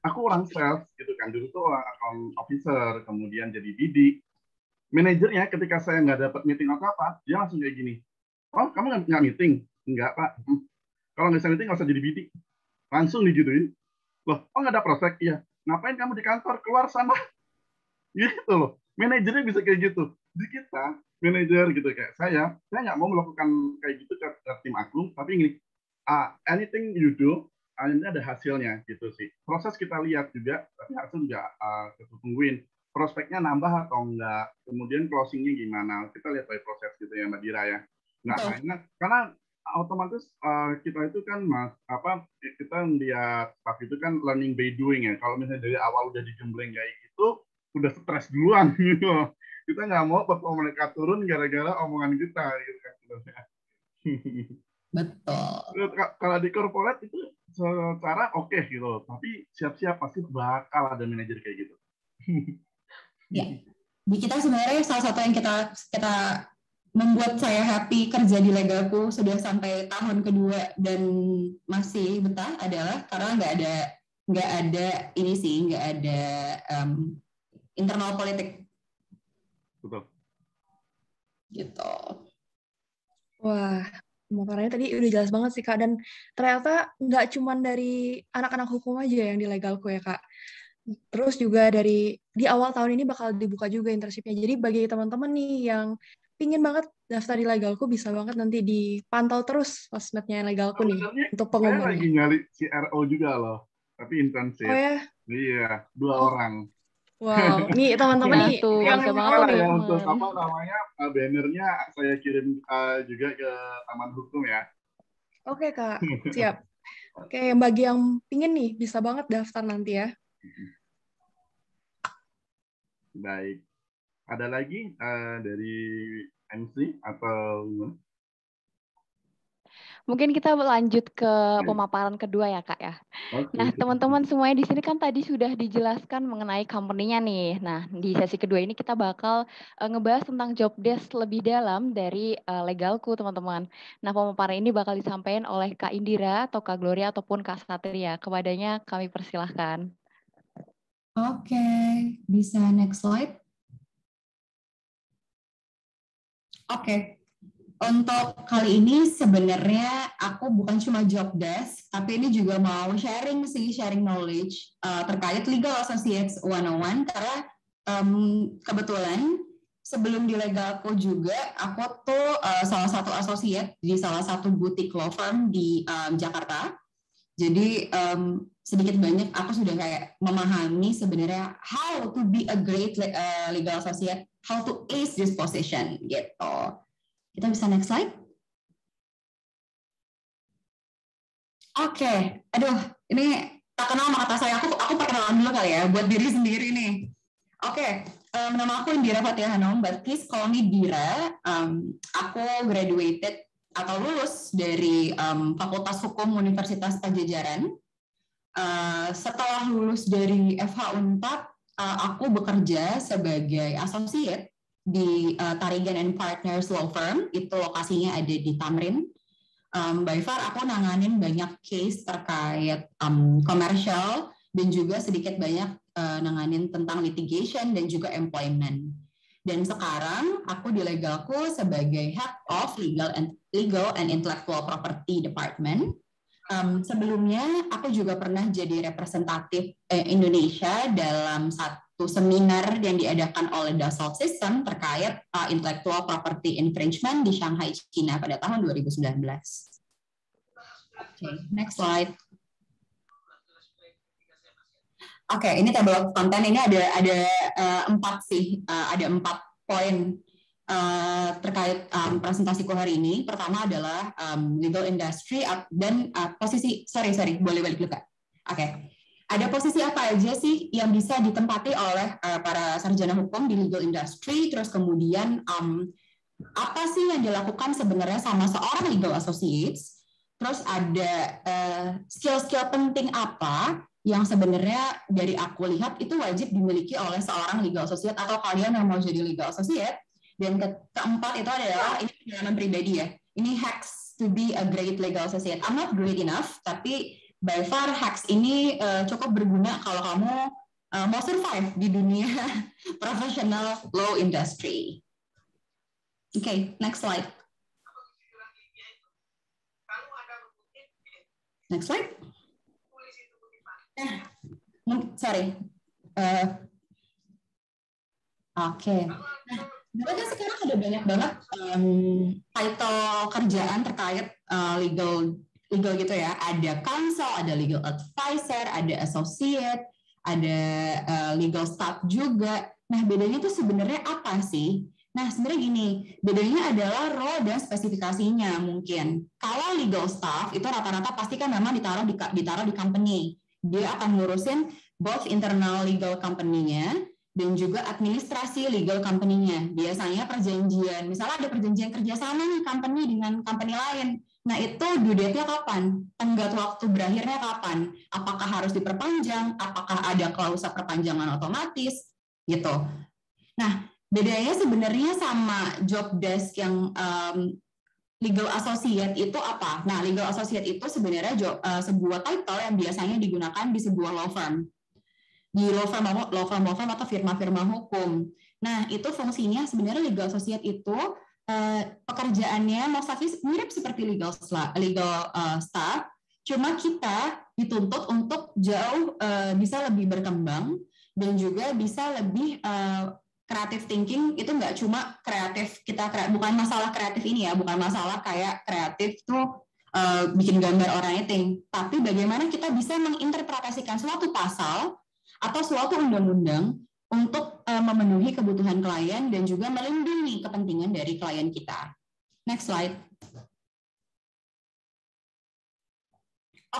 Speaker 5: sales gitu kan, dulu tuh orang account officer, kemudian jadi BD. Manajernya ketika saya nggak dapat meeting atau apa, dia langsung kayak gini, oh kamu nggak meeting? Nggak Pak. Kalau nggak bisa meeting nggak usah jadi BD. Langsung digituin. Loh, nggak ada prospek? Iya. Ngapain kamu di kantor? Keluar sana. Gitu loh. Manajernya bisa kayak gitu. Di kita, manajer gitu kayak saya nggak mau melakukan kayak gitu ke tim aku, tapi ini anything you do, ini ada hasilnya gitu sih. Proses kita lihat juga, tapi hasil juga kita tungguin. Prospeknya nambah atau enggak, kemudian closingnya gimana, kita lihat by proses gitu ya Mbak Dira ya. Nggak enak, karena otomatis kita itu kan kita lihat staff itu kan learning by doing ya. Kalau misalnya dari awal udah digembleng kayak gitu, udah stres duluan gitu. Kita nggak mau performa mereka turun gara-gara omongan kita gitu kan.
Speaker 6: Betul.
Speaker 5: Kalau di corporate itu secara oke gitu, tapi siap-siap pasti bakal ada manajer kayak gitu.
Speaker 6: Ya, di kita sebenarnya salah satu yang kita membuat saya happy kerja di legalku sudah sampai tahun kedua dan masih betah adalah karena nggak ada internal politik.
Speaker 5: Betul.
Speaker 6: Gitu.
Speaker 2: Wah, pemaparannya tadi udah jelas banget sih Kak, dan ternyata nggak cuma dari anak-anak hukum aja yang di legalku ya Kak. Terus juga di awal tahun ini bakal dibuka juga internship-nya. Jadi bagi teman-teman nih yang pingin banget daftar di legalku, bisa banget nanti dipantau terus sosmednya legalku nih untuk pengumumannya.
Speaker 5: Saya lagi nyari CRO juga loh, tapi internship.
Speaker 2: Oh ya?
Speaker 5: Iya, 2 orang.
Speaker 2: Wow, nih teman-teman nih yang
Speaker 5: ya untuk bannernya saya kirim juga ke Taman Hukum ya.
Speaker 2: Oke Kak, siap. Oke, bagi yang pingin nih bisa banget daftar nanti ya.
Speaker 5: Baik. Ada lagi dari MC atau
Speaker 1: Mungkin kita lanjut ke pemaparan kedua ya Kak ya.
Speaker 5: Okay.
Speaker 1: Nah teman-teman semuanya di sini kan tadi sudah dijelaskan mengenai company-nya nih. Nah di sesi kedua ini kita bakal ngebahas tentang job desk lebih dalam dari legalku teman-teman. Nah pemaparan ini bakal disampaikan oleh Kak Indira atau Kak Gloria ataupun Kak Satria. Kepadanya kami persilahkan.
Speaker 6: Oke, bisa next slide. Oke. Untuk kali ini sebenarnya aku bukan cuma job desk, tapi ini juga mau sharing knowledge terkait Legal Associates 101 karena kebetulan sebelum di legalku juga aku tuh salah satu associate di salah satu boutique law firm di Jakarta. Jadi sedikit banyak aku sudah kayak memahami sebenarnya how to be a great legal associate, how to ace this position gitu. Kita bisa next slide. Oke, aduh, ini tak kenal sama kata saya. Aku perkenalan dulu kali ya, buat diri sendiri nih. Oke, nama aku Indira Fathia Hanum, but please call me Dira. Aku graduated atau lulus dari Fakultas Hukum Universitas Pajajaran. Setelah lulus dari FH Unpad, aku bekerja sebagai associate di Tarigan and Partners Law Firm. Itu lokasinya ada di Tamrin. By far aku nanganin banyak case terkait komersial dan juga sedikit banyak nanganin tentang litigation dan juga employment. Dan sekarang aku di legalku sebagai Head of Legal and Intellectual Property Department. Sebelumnya aku juga pernah jadi representatif Indonesia dalam satu seminar yang diadakan oleh Dassault System terkait intellectual property infringement di Shanghai, China pada tahun 2019. Oke, next slide. Oke, ini table of content ini ada 4 sih, ada 4 poin terkait presentasiku hari ini. Pertama adalah legal industry dan posisi, sorry, boleh balik dulu Kak. Oke. Ada posisi apa aja sih yang bisa ditempati oleh para sarjana hukum di legal industry, terus kemudian apa sih yang dilakukan sebenarnya sama seorang legal associates, terus ada skill-skill penting apa yang sebenarnya dari aku lihat itu wajib dimiliki oleh seorang legal associate atau kalian yang mau jadi legal associate. Dan keempat itu adalah ini pengalaman pribadi ya. Ini hacks to be a great legal associate. I'm not great enough, tapi by far hacks ini cukup berguna kalau kamu mau survive di dunia professional law industry. Okay, next slide. Next slide. Sorry. Oke. Nah, sekarang ada banyak banget title kerjaan terkait legal gitu ya. Ada counsel, ada legal advisor, ada associate, ada legal staff juga. Nah, bedanya itu sebenarnya apa sih? Nah, sebenarnya gini, bedanya adalah role dan spesifikasinya mungkin. Kalau legal staff itu rata-rata pasti kan memang ditaruh di company. Dia akan ngurusin both internal legal company-nya dan juga administrasi legal company-nya. Biasanya perjanjian, misalnya ada perjanjian kerjasama nih company dengan company lain. Nah, itu due date-nya kapan? Tenggat waktu berakhirnya kapan? Apakah harus diperpanjang? Apakah ada klausa perpanjangan otomatis? Gitu. Nah, bedanya sebenarnya sama job desk yang legal associate itu apa? Nah, legal associate itu sebenarnya sebuah title yang biasanya digunakan di sebuah law firm. Di law firm atau firma-firma hukum. Nah, itu fungsinya sebenarnya legal associate itu pekerjaannya mirip seperti legal staff, cuma kita dituntut untuk jauh bisa lebih berkembang dan juga bisa lebih creative thinking. Itu nggak cuma kreatif, bukan masalah kreatif ini ya, bukan masalah kayak kreatif tuh bikin gambar orienting, tapi bagaimana kita bisa menginterpretasikan suatu pasal atau suatu undang-undang untuk memenuhi kebutuhan klien dan juga melindungi kepentingan dari klien kita. Next slide.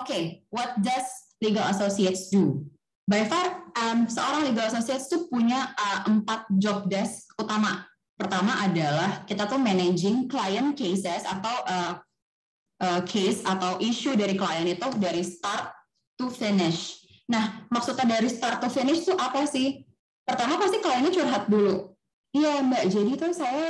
Speaker 6: Okay, what does legal associates do? By far, seorang legal associates itu punya 4 job desk utama. Pertama adalah kita tuh managing client cases atau case atau issue dari klien itu dari start to finish. Nah, maksudnya dari start to finish itu apa sih? Pertama pasti kliennya curhat dulu. Iya Mbak, jadi tuh saya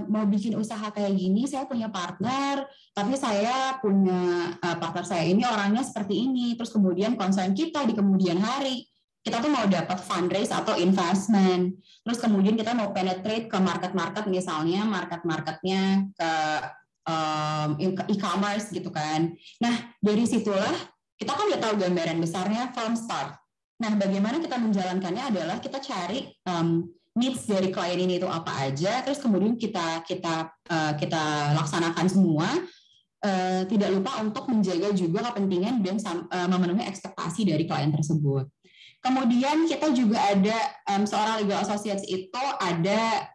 Speaker 6: mau bikin usaha kayak gini, saya punya partner, tapi saya punya partner saya ini orangnya seperti ini. Terus kemudian concern kita di kemudian hari, kita tuh mau dapat fundraise atau investment. Terus kemudian kita mau penetrate ke market-market, misalnya market-marketnya ke e-commerce gitu kan. Nah, dari situlah kita kan udah tahu gambaran besarnya from start. Nah, bagaimana kita menjalankannya adalah kita cari needs dari klien ini itu apa aja, terus kemudian kita laksanakan semua. tidak lupa untuk menjaga juga kepentingan dan memenuhi ekspektasi dari klien tersebut. Kemudian kita juga ada seorang legal associates itu ada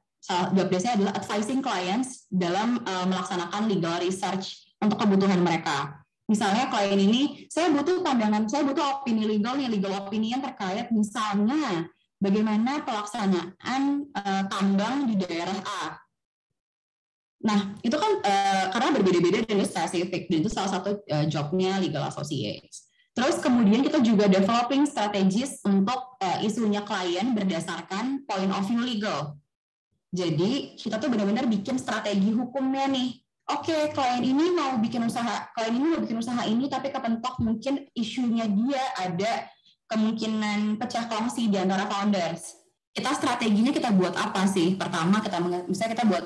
Speaker 6: job desk-nya adalah advising clients dalam melaksanakan legal research untuk kebutuhan mereka. Misalnya klien ini, saya butuh pandangan, saya butuh opini legal nih, legal opinion terkait misalnya bagaimana pelaksanaan tambang di daerah A. Nah, itu kan karena berbeda-beda dan spesifik, dan itu salah satu jobnya legal associates. Terus kemudian kita juga developing strategies untuk isunya klien berdasarkan point of view legal. Jadi kita tuh benar-benar bikin strategi hukumnya nih. Oke, klien ini mau bikin usaha ini, tapi kepentok mungkin isunya dia ada kemungkinan pecah kongsi di antara founders. Kita strateginya kita buat apa sih? Pertama misalnya kita buat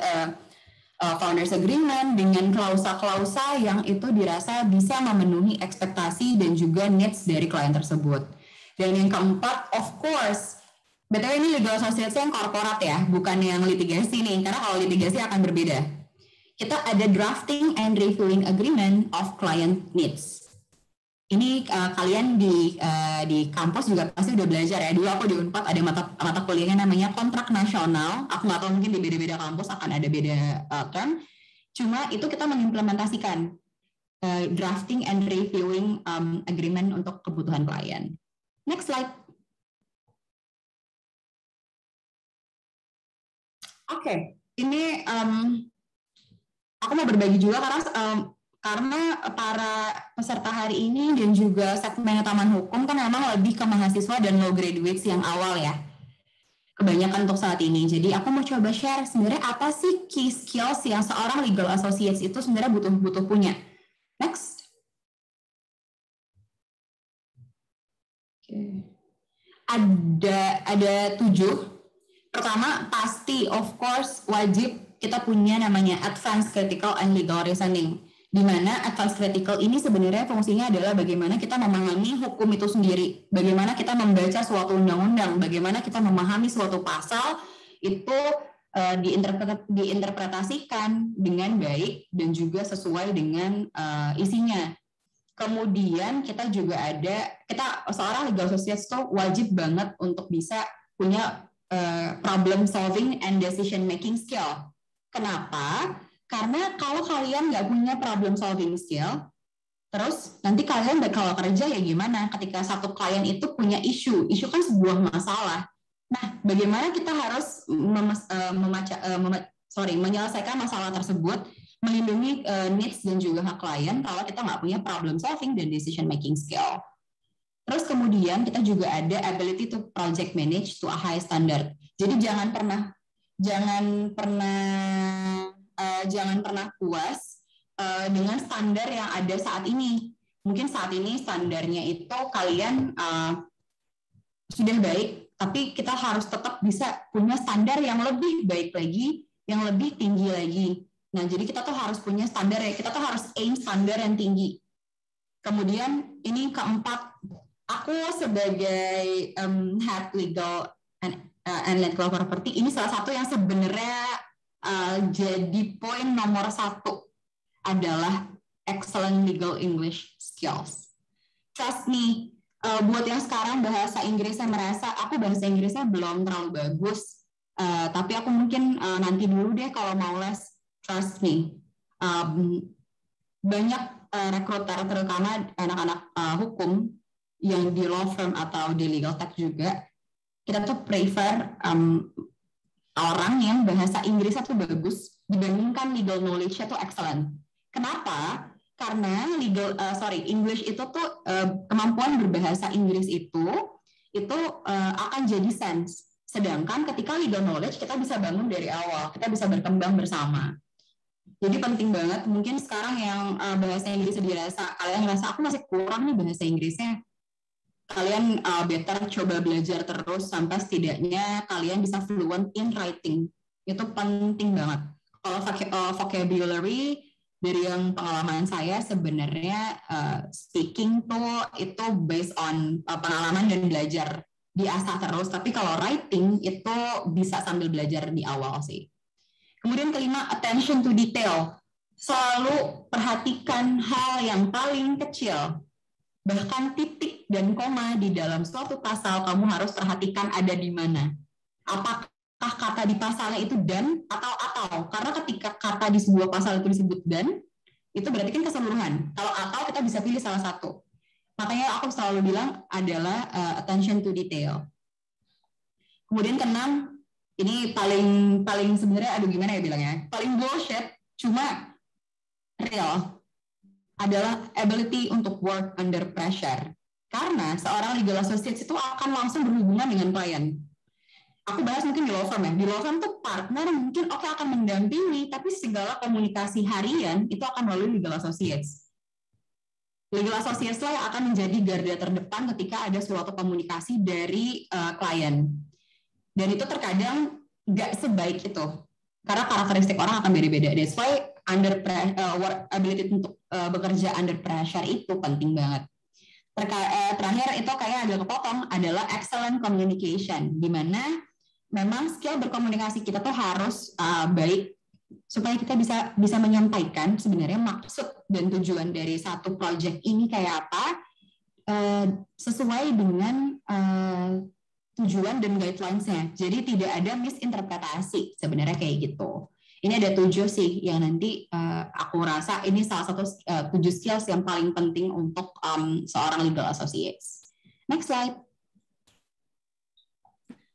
Speaker 6: founders agreement dengan klausa-klausa yang itu dirasa bisa memenuhi ekspektasi dan juga needs dari klien tersebut. Dan yang keempat, of course, BTW ini legal associates yang korporat ya, bukan yang litigasi nih, karena kalau litigasi akan berbeda. Kita ada drafting and reviewing agreement of client needs. Ini kalian di kampus juga pasti udah belajar ya. Dulu aku di Unpad ada mata kuliahnya namanya kontrak nasional. Aku nggak tahu mungkin di beda-beda kampus akan ada beda term. Cuma itu kita mengimplementasikan drafting and reviewing agreement untuk kebutuhan klien. Next slide. Oke, ini aku mau berbagi juga karena para peserta hari ini dan juga segmen Taman Hukum kan memang lebih ke mahasiswa dan low graduates yang awal ya. Kebanyakan untuk saat ini. Jadi aku mau coba share sebenarnya apa sih key skills yang seorang legal associates itu sebenarnya butuh punya. Next. Oke. Ada 7. Pertama, pasti of course wajib kita punya namanya advanced critical and legal reasoning. Di mana advanced critical ini sebenarnya fungsinya adalah bagaimana kita memahami hukum itu sendiri, bagaimana kita membaca suatu undang-undang, bagaimana kita memahami suatu pasal itu diinterpretasikan dengan baik dan juga sesuai dengan isinya. Kemudian kita juga seorang legal associates itu wajib banget untuk bisa punya problem solving and decision making skill. Kenapa? Karena kalau kalian nggak punya problem solving skill, terus nanti kalian kalau kerja ya gimana? Ketika satu klien itu punya isu kan sebuah masalah. Nah, bagaimana kita harus menyelesaikan masalah tersebut, melindungi needs dan juga hak klien kalau kita nggak punya problem solving dan decision making skill. Terus kemudian kita juga ada ability to project manage to a high standard. Jadi jangan pernah puas dengan standar yang ada saat ini. Mungkin saat ini standarnya itu kalian sudah baik, tapi kita harus tetap bisa punya standar yang lebih baik lagi, yang lebih tinggi lagi. Nah, jadi kita tuh harus punya standar ya, kita tuh harus aim standar yang tinggi. Kemudian ini keempat, aku sebagai head legal and legal property, ini salah satu yang sebenarnya jadi poin nomor 1 adalah excellent legal English skills. Trust me, buat yang sekarang bahasa Inggrisnya merasa aku bahasa Inggrisnya belum terlalu bagus, tapi aku mungkin nanti dulu deh kalau mau les. Trust me, banyak rekruter terutama anak-anak hukum yang di law firm atau di legal tech juga, kita tuh prefer orang yang bahasa Inggrisnya tuh bagus dibandingkan legal knowledge-nya tuh excellent. Kenapa? Karena English itu tuh kemampuan berbahasa Inggris itu akan jadi sense. Sedangkan ketika legal knowledge kita bisa bangun dari awal, kita bisa berkembang bersama. Jadi penting banget. Mungkin sekarang yang bahasa Inggrisnya kalian ngerasa aku masih kurang nih bahasa Inggrisnya. Kalian better coba belajar terus sampai setidaknya kalian bisa fluent in writing. Itu penting banget. Kalau vocabulary, dari yang pengalaman saya sebenarnya speaking tuh itu based on pengalaman dan belajar, diasah terus. Tapi kalau writing itu bisa sambil belajar di awal sih. Kemudian kelima, attention to detail. selalu perhatikan hal yang paling kecil. Bahkan titik dan koma di dalam suatu pasal kamu harus perhatikan ada di mana. Apakah kata di pasalnya itu dan atau. Karena ketika kata di sebuah pasal itu disebut dan, itu berarti kan keseluruhan. Kalau atau kita bisa pilih salah satu. Makanya aku selalu bilang adalah attention to detail. Kemudian keenam, ini paling sebenarnya aduh gimana ya bilangnya? Paling bullshit, cuma real. Adalah ability untuk work under pressure. Karena seorang legal associate itu akan langsung berhubungan dengan klien. Aku bahas mungkin di law firm ya. Di law firm tuh partner mungkin akan mendampingi, tapi segala komunikasi harian itu akan melalui legal associates. Legal associates lah yang akan menjadi garda terdepan ketika ada suatu komunikasi dari klien. Dan itu terkadang nggak sebaik itu. Karena karakteristik orang akan beda-beda. That's why ability untuk bekerja under pressure itu penting banget. Terakhir itu kayak agak kepotong adalah excellent communication, di mana memang skill berkomunikasi kita tuh harus baik supaya kita bisa menyampaikan sebenarnya maksud dan tujuan dari satu project ini kayak apa sesuai dengan tujuan dan guidelines-nya. Jadi tidak ada misinterpretasi sebenarnya kayak gitu. Ini ada 7 sih yang nanti aku rasa ini salah satu 7 skills yang paling penting untuk seorang legal associates. Next slide.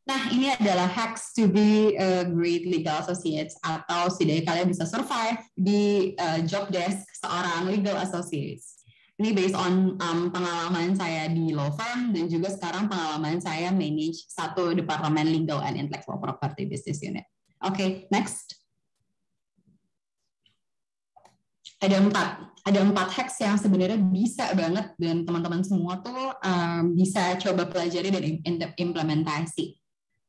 Speaker 6: Nah, ini adalah hacks to be a great legal associates atau setidaknya kalian bisa survive di job desk seorang legal associates. Ini based on pengalaman saya di law firm dan juga sekarang pengalaman saya manage satu departemen legal and intellectual property business unit. Oke, next. Ada 4 hacks yang sebenarnya bisa banget dan teman-teman semua tuh bisa coba pelajari dan implementasi.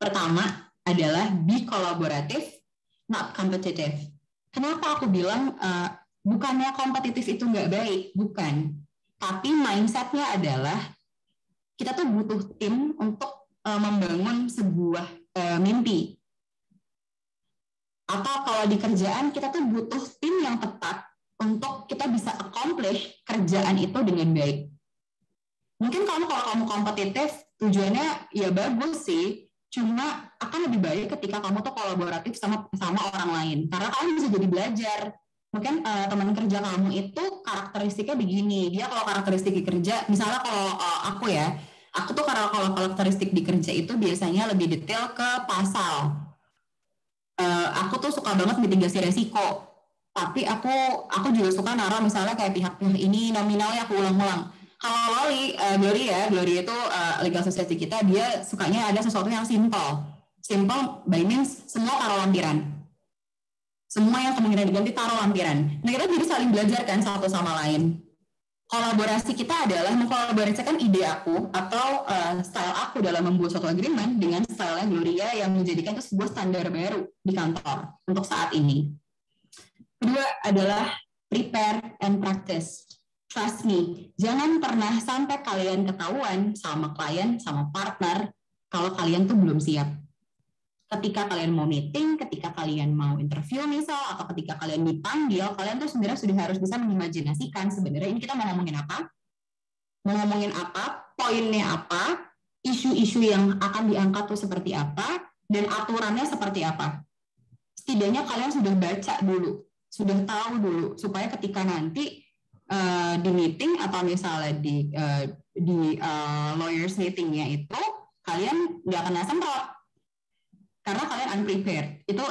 Speaker 6: Pertama adalah be collaborative, not competitive. Kenapa aku bilang bukannya kompetitif itu nggak baik, bukan. Tapi mindsetnya adalah kita tuh butuh tim untuk membangun sebuah mimpi. Atau kalau di kerjaan kita tuh butuh tim yang tepat untuk kita bisa accomplish kerjaan itu dengan baik. Mungkin kalau kamu kompetitif, tujuannya ya bagus sih, cuma akan lebih baik ketika kamu tuh kolaboratif sama orang lain. Karena kamu bisa jadi belajar. Mungkin teman kerja kamu itu karakteristiknya begini. Dia kalau karakteristik di kerja, misalnya kalau aku tuh kalau karakteristik di kerja itu biasanya lebih detail ke pasal. Aku tuh suka banget mitigasi resiko. Tapi aku juga suka naruh misalnya kayak pihak-pihak ini nominalnya aku ulang-ulang. Kalau Gloria itu legal society kita, dia sukanya ada sesuatu yang simple. Simple by means semua taruh lampiran. Semua yang kemungkinan diganti taruh lampiran. Nah kita jadi saling belajar kan satu sama lain. Kolaborasi kita adalah mengkolaborasikan ide aku atau style aku dalam membuat suatu agreement dengan style Gloria yang menjadikan itu sebuah standar baru di kantor untuk saat ini. Kedua adalah prepare and practice. Trust me, jangan pernah sampai kalian ketahuan sama klien, sama partner, kalau kalian tuh belum siap. Ketika kalian mau meeting, ketika kalian mau interview misal, atau ketika kalian dipanggil, kalian tuh sebenarnya sudah harus bisa mengimajinasikan sebenarnya ini kita mau ngomongin apa, poinnya apa, isu-isu yang akan diangkat tuh seperti apa, dan aturannya seperti apa. Setidaknya kalian sudah baca dulu, sudah tahu dulu, supaya ketika nanti di meeting atau misalnya di lawyers meetingnya itu kalian nggak kena semprot karena kalian unprepared. Itu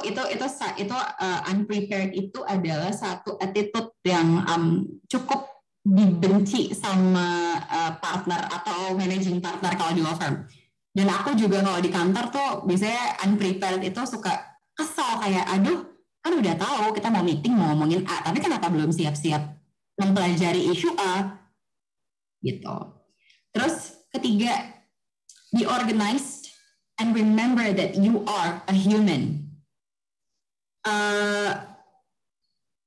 Speaker 6: unprepared itu adalah satu attitude yang cukup dibenci sama partner atau managing partner kalau di law firm. Dan aku juga kalau di kantor tuh biasanya unprepared itu suka kesal kayak aduh kan udah tahu kita mau meeting mau ngomongin A tapi kenapa belum siap-siap mempelajari isu A gitu. Terus ketiga, be organized and remember that you are a human.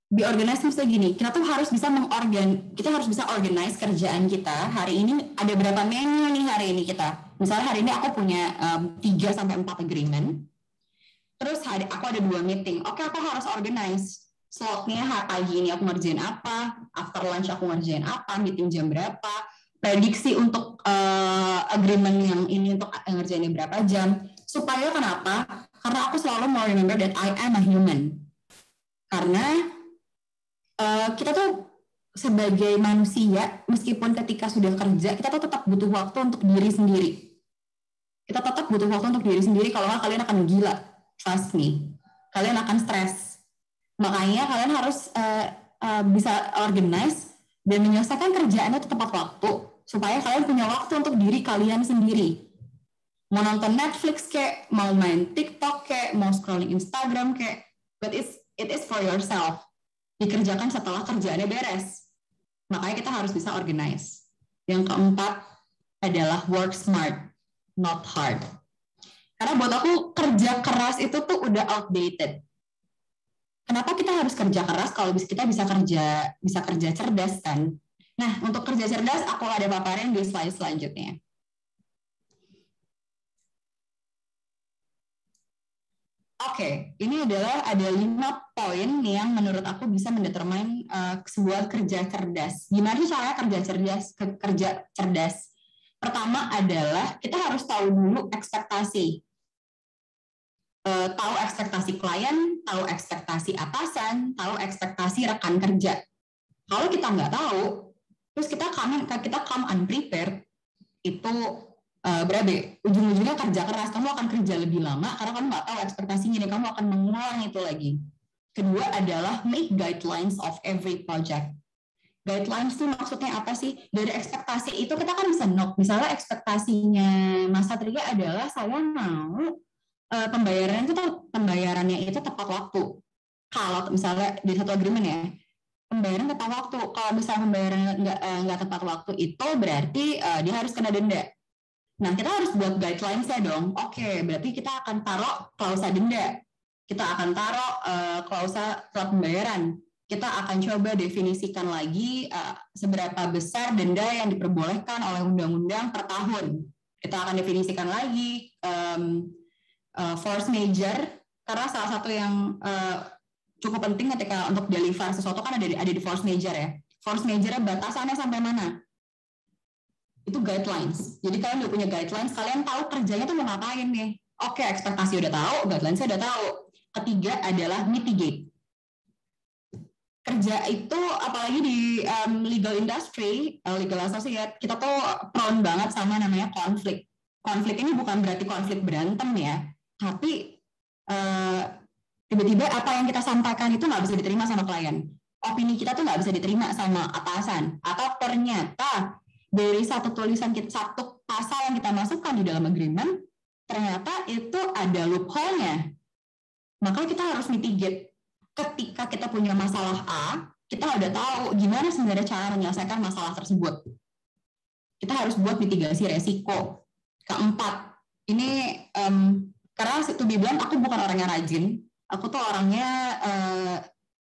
Speaker 6: Be organized maksudnya gini, kita tuh harus bisa organize kerjaan kita. Hari ini ada berapa menu nih hari ini kita. Misalnya hari ini aku punya 3-4 agreement. Terus aku ada 2 meeting. Oke, aku harus organize slotnya pagi ini aku ngerjain apa, after lunch aku ngerjain apa, meeting jam berapa, prediksi untuk agreement yang ini untuk ngerjainnya berapa jam. Supaya kenapa? Karena aku selalu mau remember that I am a human. Karena kita tuh sebagai manusia, meskipun ketika sudah kerja, kita tuh tetap butuh waktu untuk diri sendiri. Kita tetap butuh waktu untuk diri sendiri, kalau nggak kalian akan gila. Trust me. Kalian akan stres. Makanya kalian harus bisa organize dan menyelesaikan kerjaannya tepat waktu, supaya kalian punya waktu untuk diri kalian sendiri. Mau nonton Netflix kayak, mau main TikTok kayak, mau scrolling Instagram kayak, but it is for yourself. Dikerjakan setelah kerjaannya beres. Makanya kita harus bisa organize. Yang keempat adalah work smart, not hard. Karena buat aku kerja keras itu tuh udah outdated. Kenapa kita harus kerja keras kalau kita bisa kerja cerdas kan? Nah, untuk kerja cerdas aku ada paparin di slide selanjutnya. Oke, ini adalah ada 5 poin yang menurut aku bisa mendetermine sebuah kerja cerdas. Gimana sih caranya kerja cerdas? Pertama adalah kita harus tahu dulu ekspektasi. Tahu ekspektasi klien, tahu ekspektasi atasan, tahu ekspektasi rekan kerja. Kalau kita nggak tahu, terus kita come unprepared, itu berabe. Ujung-ujungnya kerja keras, kamu akan kerja lebih lama karena kamu nggak tahu ekspektasinya, dan kamu akan mengulang itu lagi. Kedua adalah make guidelines of every project. Guidelines itu maksudnya apa sih? Dari ekspektasi itu kita kan bisa note. Misalnya ekspektasinya Mas Satria adalah saya mau pembayarannya itu tepat waktu. Kalau misalnya di satu agreement ya, pembayaran tepat waktu. Kalau misalnya pembayarannya nggak tepat waktu, itu berarti dia harus kena denda. Nah, kita harus buat guidelines-nya dong. Oke, berarti kita akan taruh klausa denda. Kita akan taruh klausa telat pembayaran. Kita akan coba definisikan lagi seberapa besar denda yang diperbolehkan oleh undang-undang per tahun. Kita akan definisikan lagi force major, karena salah satu yang cukup penting ketika untuk deliver sesuatu kan ada di force major ya. Force major batasannya sampai mana? Itu guidelines. Jadi kalian udah punya guidelines, kalian tahu kerjanya tuh mau ngapain nih. Oke, ekspektasi udah tahu, guidelines-nya udah tahu. Ketiga adalah mitigate. Kerja itu apalagi di legal industry, legal associate, kita tuh prone banget sama namanya konflik. Konflik ini bukan berarti konflik berantem ya, tapi tiba-tiba apa yang kita sampaikan itu nggak bisa diterima sama klien. Opini kita tuh nggak bisa diterima sama atasan. Atau ternyata dari satu tulisan kita, satu pasal yang kita masukkan di dalam agreement, ternyata itu ada loophole-nya. Maka kita harus mitigate. Ketika kita punya masalah A, kita udah tahu gimana sebenarnya cara menyelesaikan masalah tersebut. Kita harus buat mitigasi resiko. Keempat, ini karena to be blunt, aku bukan orang yang rajin. Aku tuh orangnya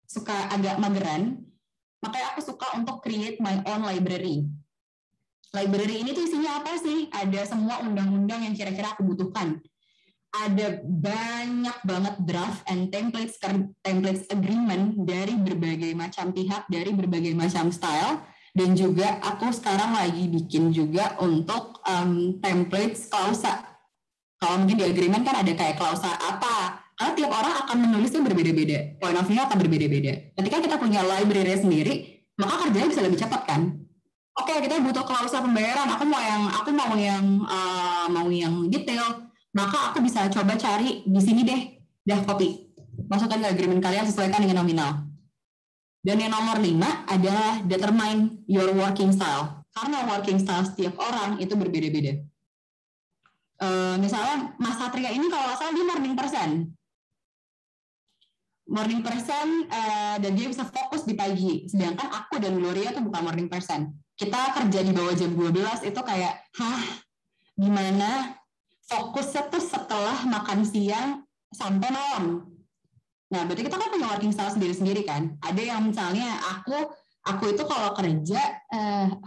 Speaker 6: suka agak mageran. Makanya aku suka untuk create my own library. Library ini tuh isinya apa sih? Ada semua undang-undang yang kira-kira aku butuhkan. Ada banyak banget draft and templates agreement dari berbagai macam pihak, dari berbagai macam style, dan juga aku sekarang lagi bikin juga untuk templates klausa. Kalau mungkin di agreement kan ada kayak klausa apa, karena tiap orang akan menulisnya berbeda-beda, point of view akan berbeda-beda. Ketika kita punya library sendiri, maka kerjanya bisa lebih cepat kan. Oke, kita butuh klausa pembayaran, aku mau yang detail. Maka aku bisa coba cari di sini deh, copy. Masukkan ke agreement kalian, sesuaikan dengan nominal. Dan yang nomor 5 adalah determine your working style. Karena working style setiap orang itu berbeda-beda. Misalnya Mas Satria ini kalau nggak salah dia morning person, dan dia bisa fokus di pagi. Sedangkan aku dan Gloria tuh bukan morning person. Kita kerja di bawah jam 12 itu kayak, gimana? Fokusnya tuh setelah makan siang sampai malam. Nah, berarti kita kan punya working style sendiri-sendiri kan. Ada yang misalnya aku itu kalau kerja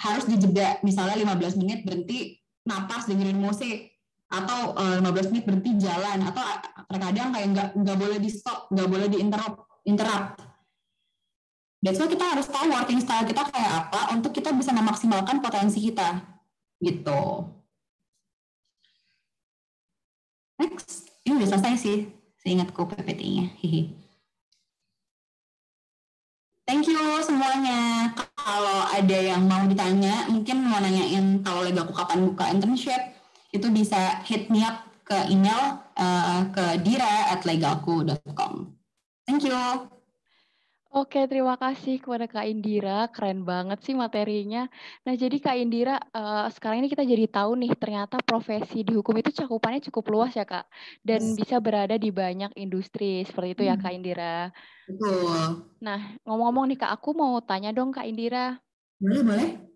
Speaker 6: harus dijeda, misalnya 15 menit berhenti napas dengerin musik, atau 15 menit berhenti jalan, atau terkadang kayak nggak boleh di stop, nggak boleh di interrupt. That's why kita harus tahu working style kita kayak apa untuk kita bisa memaksimalkan potensi kita. Gitu. Next. Ini udah selesai sih. Seingatku PPT-nya. Thank you semuanya. Kalau ada yang mau ditanya, mungkin mau nanyain kalau Legalku kapan buka internship, itu bisa hit me up ke email ke dira@legalku.com. Thank you.
Speaker 1: Oke, terima kasih kepada Kak Indira. Keren banget sih materinya. Nah, jadi Kak Indira, sekarang ini kita jadi tahu nih, ternyata profesi di hukum itu cakupannya cukup luas ya, Kak. Dan bisa berada di banyak industri, seperti itu ya, Kak Indira.
Speaker 6: Betul.
Speaker 1: Nah, ngomong-ngomong nih, Kak, aku mau tanya dong, Kak Indira.
Speaker 6: Boleh.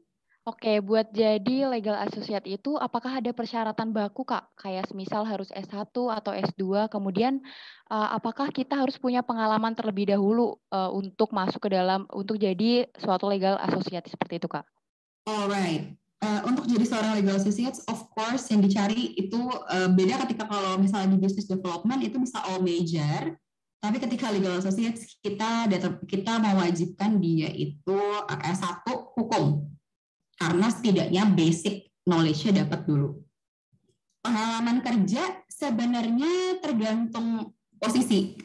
Speaker 1: Oke, buat jadi legal associate itu apakah ada persyaratan baku, Kak? Kayak semisal harus S1 atau S2, kemudian apakah kita harus punya pengalaman terlebih dahulu untuk masuk ke dalam, untuk jadi suatu legal associate seperti itu, Kak?
Speaker 6: Alright. Untuk jadi seorang legal associate, of course yang dicari itu beda ketika kalau misalnya di business development itu bisa all major, tapi ketika legal associates kita mewajibkan dia itu S1 hukum. Karena setidaknya basic knowledge-nya dapat dulu. Pengalaman kerja sebenarnya tergantung posisi.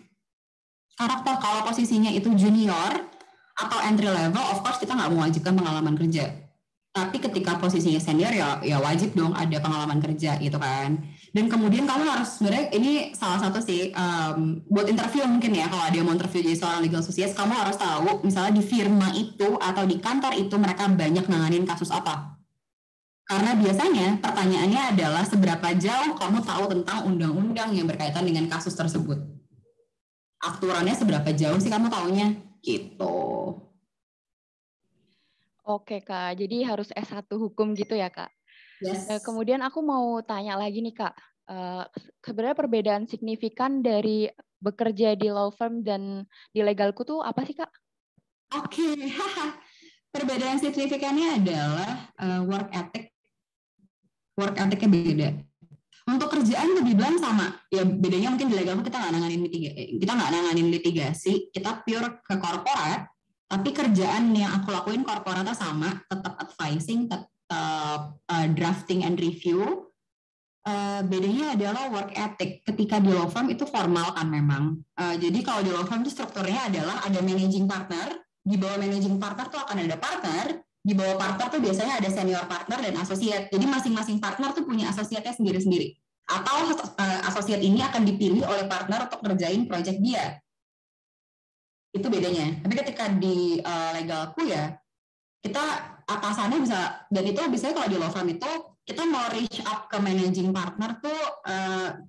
Speaker 6: Karakter kalau posisinya itu junior atau entry level, of course kita nggak mewajibkan pengalaman kerja. Tapi ketika posisinya senior ya wajib dong ada pengalaman kerja gitu kan. Dan kemudian kamu harus, sebenarnya ini salah satu sih buat interview mungkin ya, kalau ada yang mau interview jadi seorang legal associate, kamu harus tahu misalnya di firma itu atau di kantor itu mereka banyak nanganin kasus apa. Karena biasanya pertanyaannya adalah seberapa jauh kamu tahu tentang undang-undang yang berkaitan dengan kasus tersebut. Aturannya seberapa jauh sih kamu taunya gitu.
Speaker 1: Oke, Kak. Jadi harus S1 hukum gitu ya, Kak?
Speaker 6: Yes.
Speaker 1: Kemudian aku mau tanya lagi nih, Kak. Sebenarnya perbedaan signifikan dari bekerja di law firm dan di legalku tuh apa sih, Kak?
Speaker 6: Oke. Perbedaan signifikannya adalah work ethic. Work ethicnya beda. Untuk kerjaan lebih bilang sama. Ya bedanya mungkin di legalku kita nggak nanganin litigasi, kita pure ke korporat. Tapi kerjaan yang aku lakuin korporatnya sama, tetap advising, tetap drafting and review. Bedanya adalah work ethic. Ketika di law firm itu formal kan memang. Jadi kalau di law firm itu strukturnya adalah ada managing partner. Di bawah managing partner tuh akan ada partner. Di bawah partner tuh biasanya ada senior partner dan associate. Jadi masing-masing partner tuh punya associate-nya sendiri-sendiri. Atau associate ini akan dipilih oleh partner untuk ngerjain project dia. Itu bedanya. Tapi ketika di legalku ya, kita atasannya bisa, dan itu biasanya kalau di law firm itu, kita mau reach up ke managing partner tuh,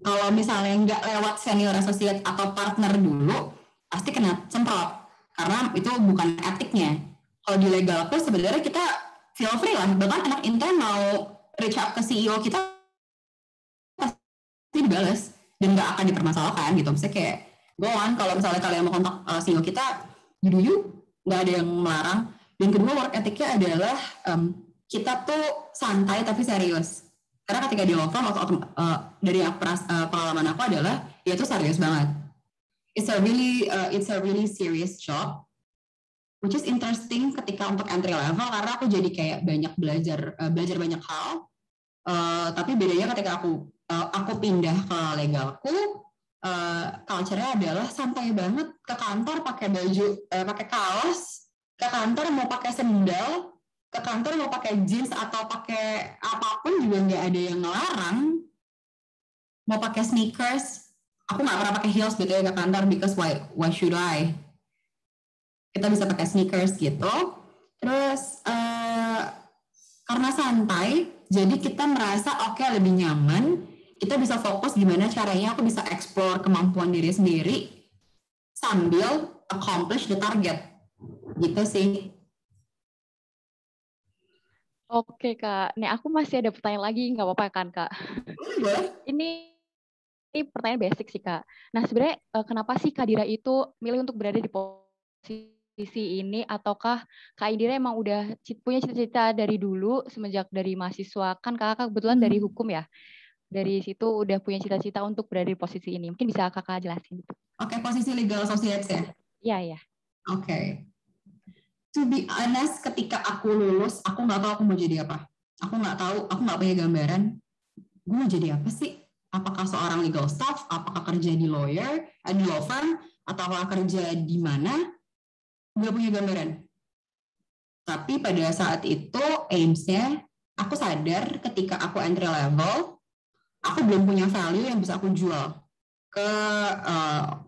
Speaker 6: kalau misalnya nggak lewat senior associate atau partner dulu, pasti kena semprot. Karena itu bukan etiknya. Kalau di legalku sebenarnya kita feel free lah, bahkan anak intern mau reach up ke CEO kita, pasti dibalas, dan nggak akan dipermasalahkan gitu. Misalnya kayak, go on, kalau misalnya kalian mau kontak CEO kita, you, nggak ada yang melarang. Dan kedua, work ethicnya adalah kita tuh santai tapi serius. Karena ketika di law firm, dari pengalaman aku adalah, ya itu serius banget. It's a really serious job, which is interesting ketika untuk entry level, karena aku jadi kayak banyak belajar banyak hal. Tapi bedanya ketika aku pindah ke legalku, culture-nya adalah santai banget. Ke kantor pakai baju, pakai kaos, ke kantor mau pakai sendal, ke kantor mau pakai jeans atau pakai apapun juga nggak ada yang ngelarang. Mau pakai sneakers, aku nggak pernah pakai heels gitu ya ke kantor, because why should I? Kita bisa pakai sneakers gitu. Terus karena santai, jadi kita merasa oke, lebih nyaman. Kita bisa fokus gimana caranya aku bisa explore kemampuan diri sendiri sambil accomplish the target. Gitu sih.
Speaker 1: Oke, Kak. Nih, aku masih ada pertanyaan lagi, nggak apa-apa kan, Kak? Ini pertanyaan basic sih, Kak. Nah, sebenarnya kenapa sih Kak Dira itu milih untuk berada di posisi ini, ataukah Kak Indira emang udah punya cita-cita dari dulu semenjak dari mahasiswa? Kan Kakak kebetulan dari hukum ya. Dari situ udah punya cita-cita untuk berada di posisi ini. Mungkin bisa Kakak jelasin.
Speaker 6: Oke, posisi legal associates ya?
Speaker 1: Iya, iya.
Speaker 6: Oke. to be honest, ketika aku lulus, aku nggak tahu aku mau jadi apa. Aku nggak tahu, aku nggak punya gambaran. Gue mau jadi apa sih? Apakah seorang legal staff? Apakah kerja di lawyer, di law firm, atau kerja di mana? Nggak punya gambaran. Tapi pada saat itu, aims-nya, aku sadar ketika aku entry level, aku belum punya value yang bisa aku jual ke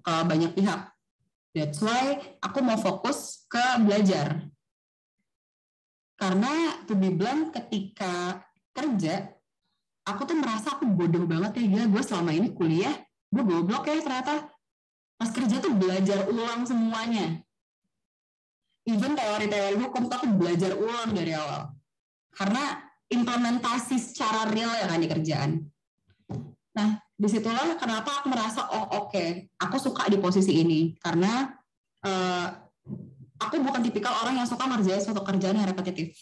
Speaker 6: banyak pihak. That's why aku mau fokus ke belajar. Karena to be blunt, ketika kerja, aku tuh merasa aku bodoh banget ya. Gila, gue selama ini kuliah, gue goblok ya ternyata. Pas kerja tuh belajar ulang semuanya. Even teori-teori hukum tuh aku belajar ulang dari awal. Karena implementasi secara real ya kan di kerjaan. Nah, disitulah kenapa aku merasa, oke, aku suka di posisi ini. Karena aku bukan tipikal orang yang suka ngerjain suatu kerjaan yang repetitif.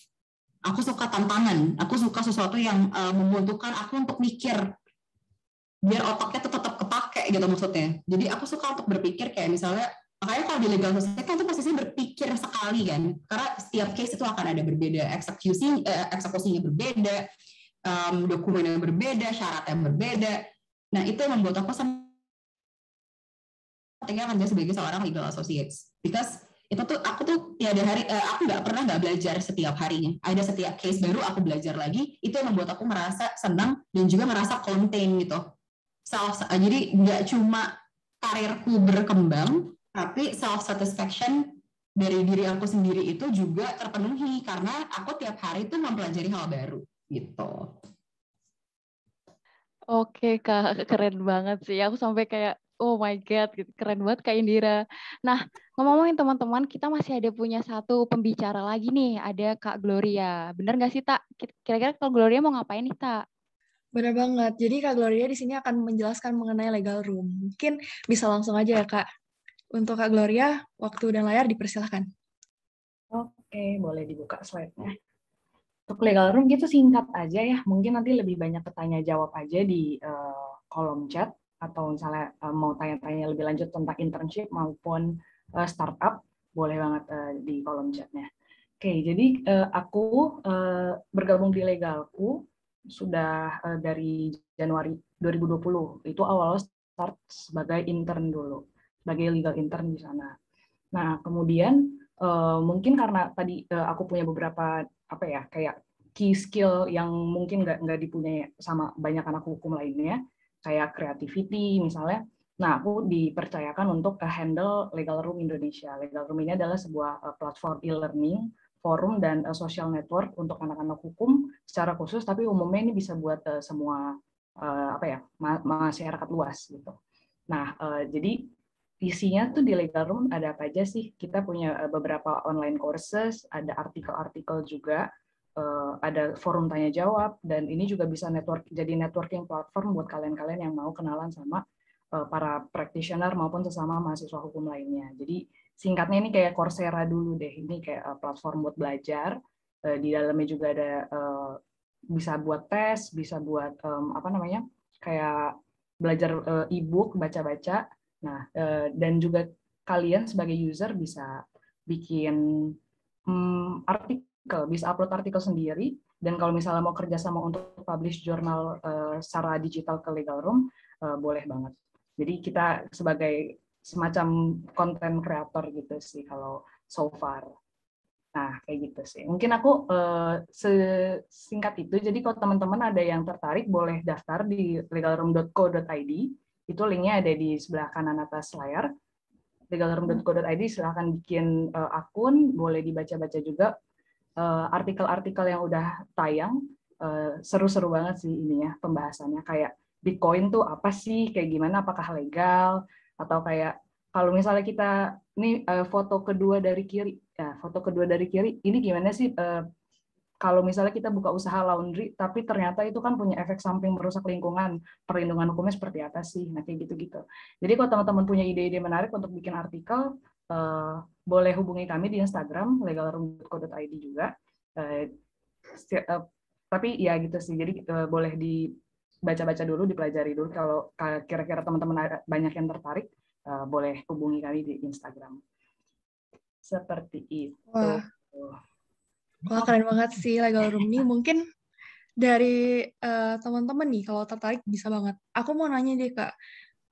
Speaker 6: Aku suka tantangan. Aku suka sesuatu yang membutuhkan aku untuk mikir. Biar otaknya tuh tetap kepake gitu maksudnya. Jadi aku suka untuk berpikir kayak misalnya, makanya kalau di legal society kan itu posisinya berpikir sekali kan. Karena setiap case itu akan ada berbeda. Eksekusinya berbeda, dokumennya berbeda, syaratnya berbeda. Nah, itu yang membuat aku ketika kerja sebagai seorang legal associates. Because itu tuh aku tuh tiada hari, aku nggak pernah nggak belajar setiap harinya. Ada setiap case baru aku belajar lagi. Itu yang membuat aku merasa senang dan juga merasa contain gitu. Jadi nggak cuma karirku berkembang, tapi self satisfaction dari diri aku sendiri itu juga terpenuhi karena aku tiap hari tuh mempelajari hal baru gitu.
Speaker 1: Oke Kak, keren banget sih. Aku sampai kayak, oh my God, gitu. Keren banget Kak Indira. Nah, ngomong-ngomongin teman-teman, kita masih ada punya satu pembicara lagi nih, ada Kak Gloria. Bener nggak sih, Tak? Kira-kira Kak Gloria mau ngapain nih, Tak?
Speaker 2: Benar banget. Jadi Kak Gloria di sini akan menjelaskan mengenai legal room. Mungkin bisa langsung aja ya Kak. Untuk Kak Gloria, waktu dan layar dipersilahkan.
Speaker 7: Oke, boleh dibuka slide-nya. Untuk legal room gitu singkat aja ya. Mungkin nanti lebih banyak bertanya jawab aja di kolom chat. Atau misalnya mau tanya-tanya lebih lanjut tentang internship maupun startup, boleh banget di kolom chatnya. Oke, jadi aku bergabung di Legalku sudah dari Januari 2020. Itu awal start sebagai intern dulu, sebagai legal intern di sana. Nah, kemudian mungkin karena tadi aku punya beberapa apa ya kayak key skill yang mungkin nggak dipunyai sama banyak anak hukum lainnya, kayak creativity misalnya. Nah, aku dipercayakan untuk handle Legal Room Indonesia. Legal Room ini adalah sebuah platform e-learning, forum dan social network untuk anak-anak hukum secara khusus, tapi umumnya ini bisa buat semua apa ya masyarakat luas gitu. Nah, jadi isinya tuh di Legal Room ada apa aja sih? Kita punya beberapa online courses, ada artikel-artikel juga, ada forum tanya jawab, dan ini juga bisa jadi networking platform buat kalian-kalian yang mau kenalan sama para practitioner maupun sesama mahasiswa hukum lainnya. Jadi singkatnya ini kayak Coursera dulu deh, ini kayak platform buat belajar. Di dalamnya juga ada bisa buat tes, bisa buat apa namanya kayak belajar e-book, baca-baca. Nah, dan juga kalian sebagai user bisa bikin artikel, bisa upload artikel sendiri. Dan kalau misalnya mau kerjasama untuk publish jurnal secara digital ke Legal Room, boleh banget. Jadi kita sebagai semacam content creator gitu sih kalau so far. Nah, kayak gitu sih. Mungkin aku sesingkat itu. Jadi kalau teman-teman ada yang tertarik, boleh daftar di legalroom.co.id. Itu linknya ada di sebelah kanan atas layar. legalroom.co.id, silahkan bikin akun, boleh dibaca-baca juga artikel-artikel yang udah tayang. Seru-seru banget sih ininya pembahasannya. Kayak Bitcoin tuh apa sih, kayak gimana, apakah legal, atau kayak kalau misalnya kita ini foto kedua dari kiri, ya foto kedua dari kiri, ini gimana sih kalau misalnya kita buka usaha laundry, tapi ternyata itu kan punya efek samping merusak lingkungan, perlindungan hukumnya seperti apa sih? Nah, kayak gitu-gitu. Jadi kalau teman-teman punya ide-ide menarik untuk bikin artikel, boleh hubungi kami di Instagram, legalroom.co.id juga. Tapi ya gitu sih, jadi boleh dibaca-baca dulu, dipelajari dulu. Kalau kira-kira teman-teman banyak yang tertarik, boleh hubungi kami di Instagram. Seperti itu.
Speaker 2: Wah, keren banget sih Legal Room ini. Mungkin dari teman-teman nih, kalau tertarik bisa banget. Aku mau nanya deh Kak,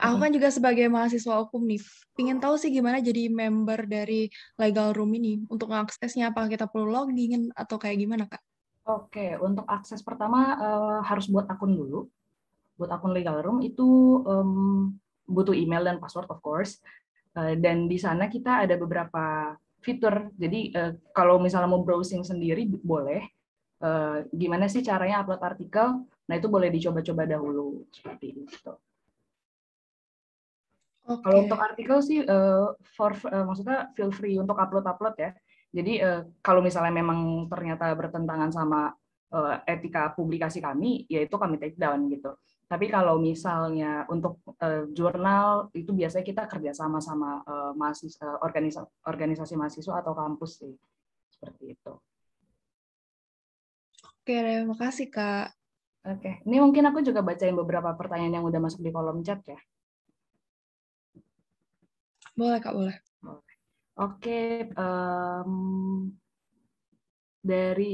Speaker 2: aku kan juga sebagai mahasiswa hukum nih, pengen tahu sih gimana jadi member dari Legal Room ini. Untuk mengaksesnya, apakah kita perlu login atau kayak gimana Kak?
Speaker 7: Oke, untuk akses pertama harus buat akun dulu. Buat akun Legal Room itu butuh email dan password of course. Dan di sana kita ada beberapa fitur. Jadi kalau misalnya mau browsing sendiri boleh. Gimana sih caranya upload artikel? Nah itu boleh dicoba-coba dahulu seperti itu.
Speaker 2: Oke.
Speaker 7: Kalau untuk artikel sih maksudnya feel free untuk upload ya. Jadi kalau misalnya memang ternyata bertentangan sama etika publikasi kami, ya itu kami take down gitu. Tapi kalau misalnya untuk jurnal itu biasanya kita kerjasama sama mahasiswa, organisasi mahasiswa atau kampus sih seperti itu.
Speaker 2: Oke, terima kasih Kak.
Speaker 7: Oke, ini mungkin aku juga bacain beberapa pertanyaan yang udah masuk di kolom chat ya.
Speaker 2: Boleh Kak, boleh.
Speaker 7: Oke, dari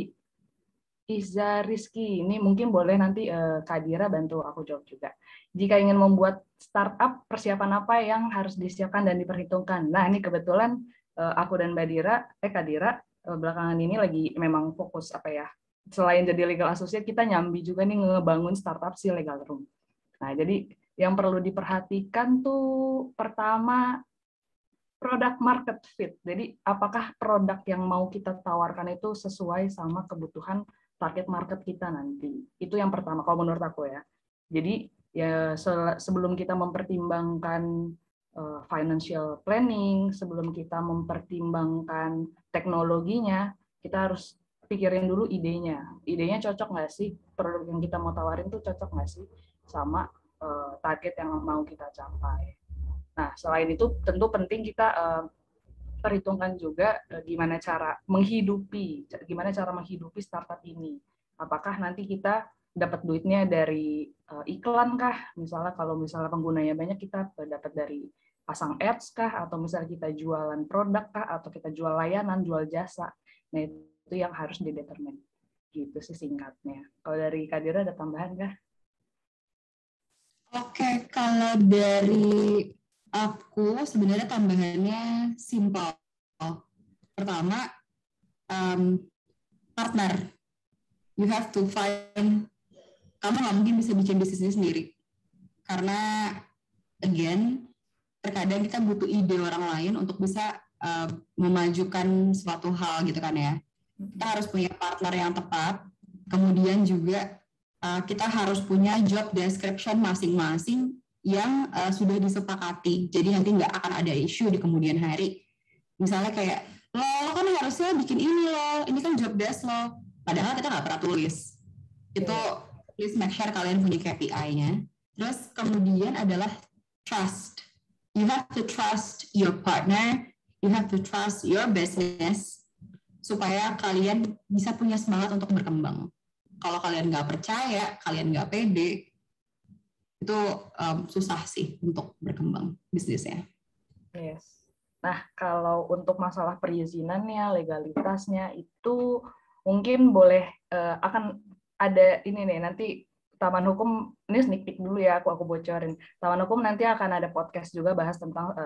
Speaker 7: Iza Rizky, ini mungkin boleh nanti Kak Dira bantu aku jawab juga. Jika ingin membuat startup, persiapan apa yang harus disiapkan dan diperhitungkan? Nah, ini kebetulan aku dan Kak Dira belakangan ini lagi memang fokus apa ya? Selain jadi legal associate, kita nyambi juga nih ngebangun startup si Legal Room. Nah, jadi yang perlu diperhatikan tuh pertama product market fit. Jadi apakah produk yang mau kita tawarkan itu sesuai sama kebutuhan target market kita nanti. Itu yang pertama kalau menurut aku ya. Jadi ya sebelum kita mempertimbangkan financial planning, sebelum kita mempertimbangkan teknologinya, kita harus pikirin dulu idenya. Idenya cocok nggak sih? Produk yang kita mau tawarin tuh cocok nggak sih sama target yang mau kita capai. Nah, selain itu tentu penting kita perhitungkan juga gimana cara menghidupi startup ini. Apakah nanti kita dapat duitnya dari iklan kah? Misalnya kalau misalnya penggunanya banyak kita dapat dari pasang ads kah? Atau misalnya kita jualan produk kah? Atau kita jual layanan, jual jasa? Nah, itu yang harus didetermine. Gitu sih singkatnya. Kalau dari Kak Dira ada tambahan kah?
Speaker 6: Oke, kalau dari aku sebenarnya tambahannya simpel. Pertama, partner. You have to find, kamu nggak mungkin bisa bikin bisnisnya sendiri. Karena, again, terkadang kita butuh ide orang lain untuk bisa memajukan suatu hal gitu kan ya. Kita harus punya partner yang tepat, kemudian juga kita harus punya job description masing-masing yang sudah disepakati. Jadi nanti nggak akan ada isu di kemudian hari. Misalnya kayak, lo kan harusnya bikin ini lo, ini kan job desk lo. Padahal kita nggak pernah tulis. Itu please make sure kalian punya KPI-nya. Terus kemudian adalah trust. You have to trust your partner, you have to trust your business, supaya kalian bisa punya semangat untuk berkembang. Kalau kalian nggak percaya, kalian nggak pede, itu susah sih untuk berkembang bisnisnya.
Speaker 7: Yes. Nah, kalau untuk masalah perizinannya, legalitasnya itu mungkin boleh akan ada ini nih nanti Taman Hukum, ini sneak peek dulu ya, aku bocorin. Taman Hukum nanti akan ada podcast juga bahas tentang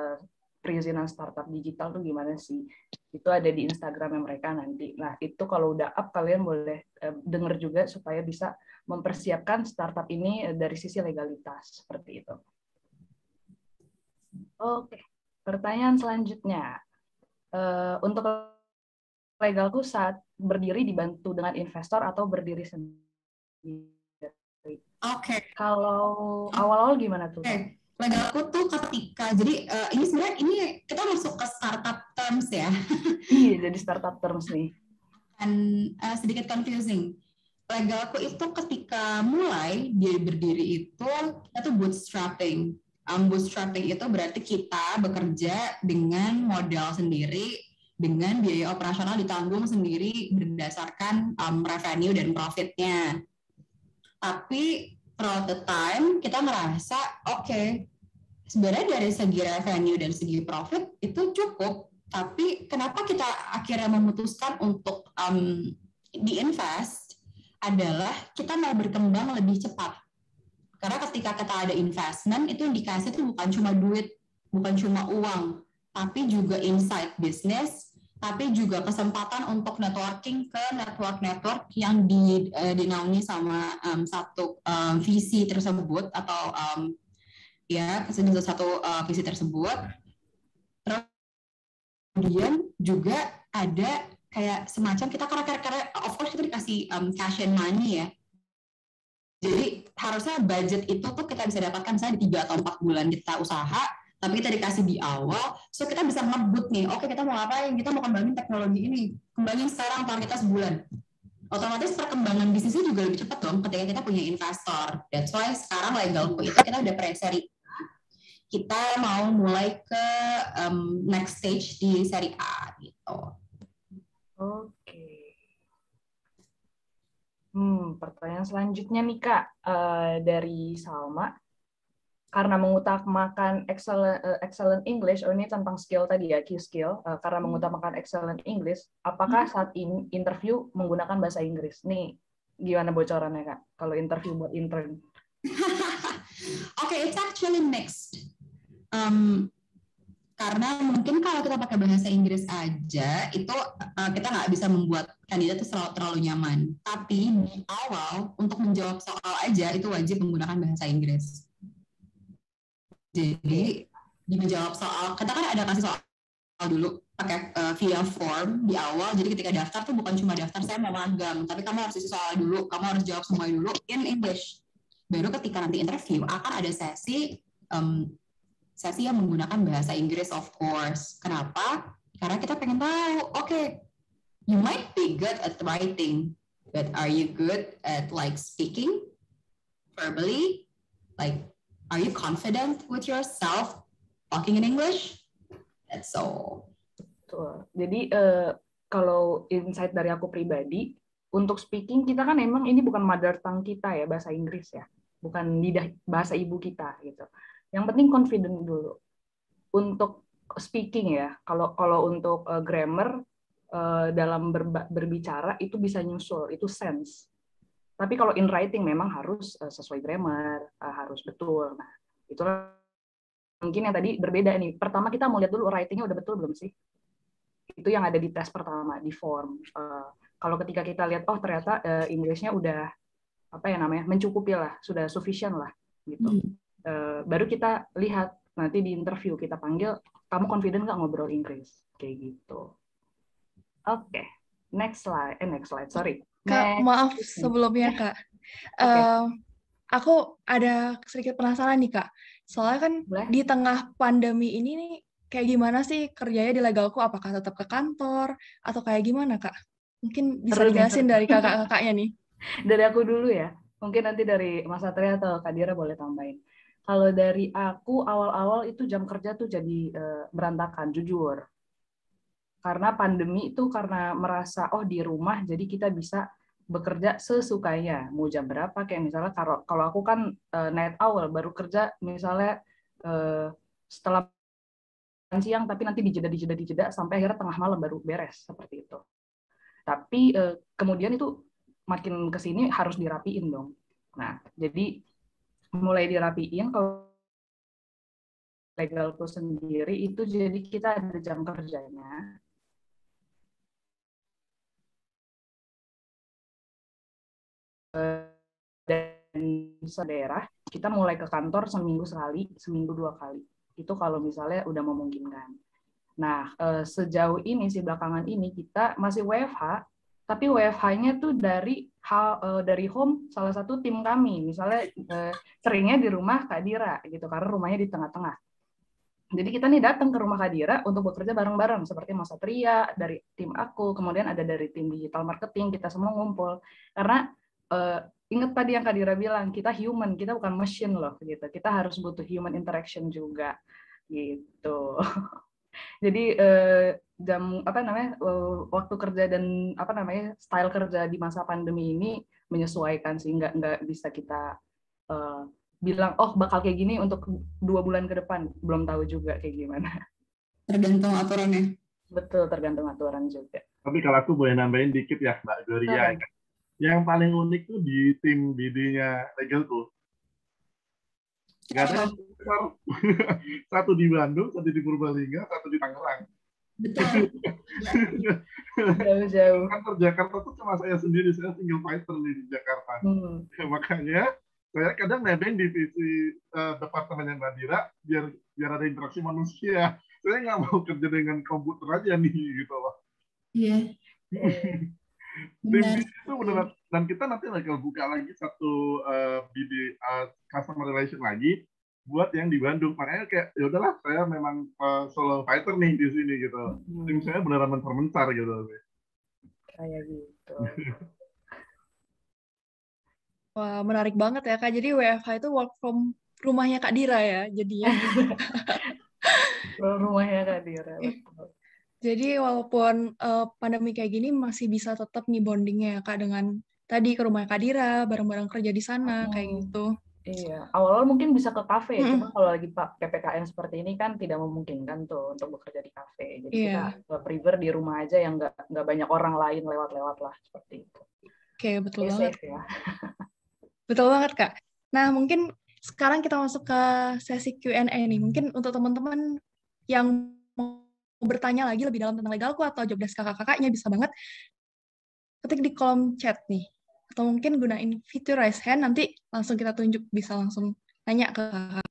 Speaker 7: perizinan startup digital tuh gimana sih. Itu ada di Instagramnya mereka nanti. Nah, itu kalau udah up, kalian boleh denger juga supaya bisa mempersiapkan startup ini dari sisi legalitas. Seperti itu. Oke, pertanyaan selanjutnya. Untuk legalku saat berdiri dibantu dengan investor atau berdiri sendiri?
Speaker 6: Oke.
Speaker 7: Kalau awal-awal gimana tuh?
Speaker 6: Legalku tuh ketika, jadi ini sebenarnya ini kita masuk ke startup terms ya.
Speaker 7: Iya, jadi startup terms nih.
Speaker 6: Dan sedikit confusing. Legalku itu ketika mulai dia berdiri itu kita tuh bootstrapping. Bootstrapping itu berarti kita bekerja dengan modal sendiri, dengan biaya operasional ditanggung sendiri berdasarkan revenue dan profitnya. Tapi throughout the time kita merasa oke, sebenarnya dari segi revenue dan segi profit itu cukup Tapi kenapa kita akhirnya memutuskan untuk di-invest adalah kita mau berkembang lebih cepat. Karena ketika kita ada investment, itu yang dikasih itu bukan cuma duit, bukan cuma uang, tapi juga insight bisnis, tapi juga kesempatan untuk networking ke network yang dinaungi sama satu visi tersebut atau satu visi tersebut. Terus kemudian juga ada kayak semacam kita karena of course kita dikasih cash and money ya. Jadi harusnya budget itu tuh kita bisa dapatkan misalnya di 3 atau 4 bulan kita usaha, tapi kita dikasih di awal, so kita bisa ngebut nih, oke kita mau ngapain, kita mau kembangin teknologi ini, kembangin sekarang target kita sebulan. Otomatis perkembangan bisnisnya juga lebih cepat dong ketika kita punya investor. That's why sekarang Legalku itu kita udah pre-seri. Kita mau mulai ke next stage di seri A gitu.
Speaker 7: Oke. Pertanyaan selanjutnya nih Kak, dari Salma. Karena mengutamakan excellent English, ini tentang skill tadi ya, key skill. Karena mengutamakan excellent English, apakah saat ini interview menggunakan bahasa Inggris? Nih, gimana bocorannya Kak? Kalau interview buat intern?
Speaker 6: Okay, it's actually mixed. Karena mungkin kalau kita pakai bahasa Inggris aja, itu kita nggak bisa membuat kandidat itu terlalu nyaman. Tapi di awal, untuk menjawab soal aja, itu wajib menggunakan bahasa Inggris. Jadi, di menjawab soal, kita kan ada kasih soal dulu, pakai via form di awal. Jadi ketika daftar tuh bukan cuma daftar, saya mau magang, tapi kamu harus isi soal dulu, kamu harus jawab semuanya dulu in English. Baru ketika nanti interview, akan ada sesi yang menggunakan bahasa Inggris, of course. Kenapa? Karena kita pengen tahu, okay, you might be good at writing, but are you good at like speaking verbally? Like, are you confident with yourself talking in English? That's all.
Speaker 7: Betul. Jadi kalau insight dari aku pribadi, untuk speaking kita kan emang ini bukan mother tongue kita ya, bahasa Inggris ya, bukan lidah bahasa ibu kita gitu. Yang penting confident dulu. Untuk speaking ya, kalau untuk grammar dalam berbicara itu bisa nyusul, itu sense. Tapi kalau in writing memang harus sesuai grammar, harus betul. Nah, itulah mungkin yang tadi berbeda nih. Pertama kita mau lihat dulu writing-nya udah betul belum sih? Itu yang ada di tes pertama, di form. Kalau ketika kita lihat, oh ternyata English-nya udah mencukupi lah, sudah sufficient lah, gitu. Baru kita lihat nanti di interview kita panggil, kamu confident nggak ngobrol Inggris? Kayak gitu. Oke. Next slide, sorry.
Speaker 2: Kak, maaf sebelumnya Kak. Aku ada sedikit penasaran nih Kak. Soalnya kan di tengah pandemi ini nih, kayak gimana sih kerjanya di Legalku? Apakah tetap ke kantor atau kayak gimana Kak? Mungkin bisa dijelasin dari kakak-kakaknya nih.
Speaker 7: Dari aku dulu ya. Mungkin nanti dari Mas Satria atau Kak Dira boleh tambahin. Kalau dari aku awal-awal itu jam kerja tuh jadi berantakan, jujur. Karena pandemi itu karena merasa di rumah jadi kita bisa bekerja sesukanya, mau jam berapa, kayak misalnya kalau aku kan night owl, baru kerja misalnya setelah siang tapi nanti dijeda sampai akhirnya tengah malam baru beres, seperti itu. Tapi kemudian itu makin kesini harus dirapiin dong. Nah, jadi mulai dirapiin kalau Legalku sendiri itu jadi kita ada jam kerjanya. Dan daerah kita mulai ke kantor seminggu 2 kali. Itu kalau misalnya udah memungkinkan. Nah, sejauh ini sih belakangan ini kita masih WFH, tapi WFH-nya tuh dari home salah satu tim kami. Misalnya seringnya di rumah Kak Dira gitu, karena rumahnya di tengah-tengah. Jadi kita nih datang ke rumah Kak Dira untuk bekerja bareng-bareng, seperti Mas Satria dari tim aku, kemudian ada dari tim digital marketing, kita semua ngumpul. Karena ingat tadi yang Kak Dira bilang, kita human, kita bukan machine loh gitu. Kita harus butuh human interaction juga gitu. Jadi waktu kerja dan style kerja di masa pandemi ini menyesuaikan sih, nggak bisa kita bilang bakal kayak gini untuk 2 bulan ke depan, belum tahu juga kayak gimana.
Speaker 6: Tergantung aturannya.
Speaker 7: Betul, tergantung aturan juga.
Speaker 5: Tapi kalau aku boleh nambahin dikit ya, Mbak Gloria.
Speaker 7: Silakan.
Speaker 5: Yang paling unik tuh di tim BD-nya Legalku. Nggak ada yang besar. Satu di Bandung, satu di Purbalingga, satu di Tangerang.
Speaker 6: Betul.
Speaker 7: Jauh-jauh.
Speaker 5: Kantor Jakarta tuh cuma saya sendiri, saya single fighter nih di Jakarta. Ya, makanya saya kadang nebeng divisi departemennya Mbak Dira biar ada interaksi manusia. Saya nggak mau kerja dengan komputer aja nih gitu loh.
Speaker 6: Iya.
Speaker 5: Tim itu beneran, dan kita nanti bakal buka lagi satu BD customer relation lagi buat yang di Bandung. Makanya kayak ya udahlah, saya memang solo fighter nih di sini gitu. Tim saya beneran mencar gitu.
Speaker 7: Kayak gitu.
Speaker 2: Wah, menarik banget ya, Kak. Jadi WFH itu work from rumahnya Kak Dira ya, jadinya.
Speaker 7: Rumahnya Kak Dira.
Speaker 2: Jadi walaupun pandemi kayak gini masih bisa tetap nih bondingnya ya, Kak, dengan tadi ke rumah Kak Dira, bareng-bareng kerja di sana, kayak gitu.
Speaker 7: Iya, awal-awal mungkin bisa ke kafe, cuma kalau lagi PPKM seperti ini kan tidak memungkinkan tuh untuk bekerja di kafe. Jadi kita prefer di rumah aja yang nggak banyak orang lain lewat-lewat lah, seperti itu.
Speaker 2: Oke, betul
Speaker 7: banget.
Speaker 2: Safe, ya. Betul banget, Kak. Nah, mungkin sekarang kita masuk ke sesi Q&A nih. Mungkin untuk teman-teman yang mau bertanya lagi lebih dalam tentang Legalku atau jobdesk kakak-kakaknya bisa banget ketik di kolom chat nih. Atau mungkin gunain fitur raise hand, nanti langsung kita tunjuk, bisa langsung nanya ke kakak.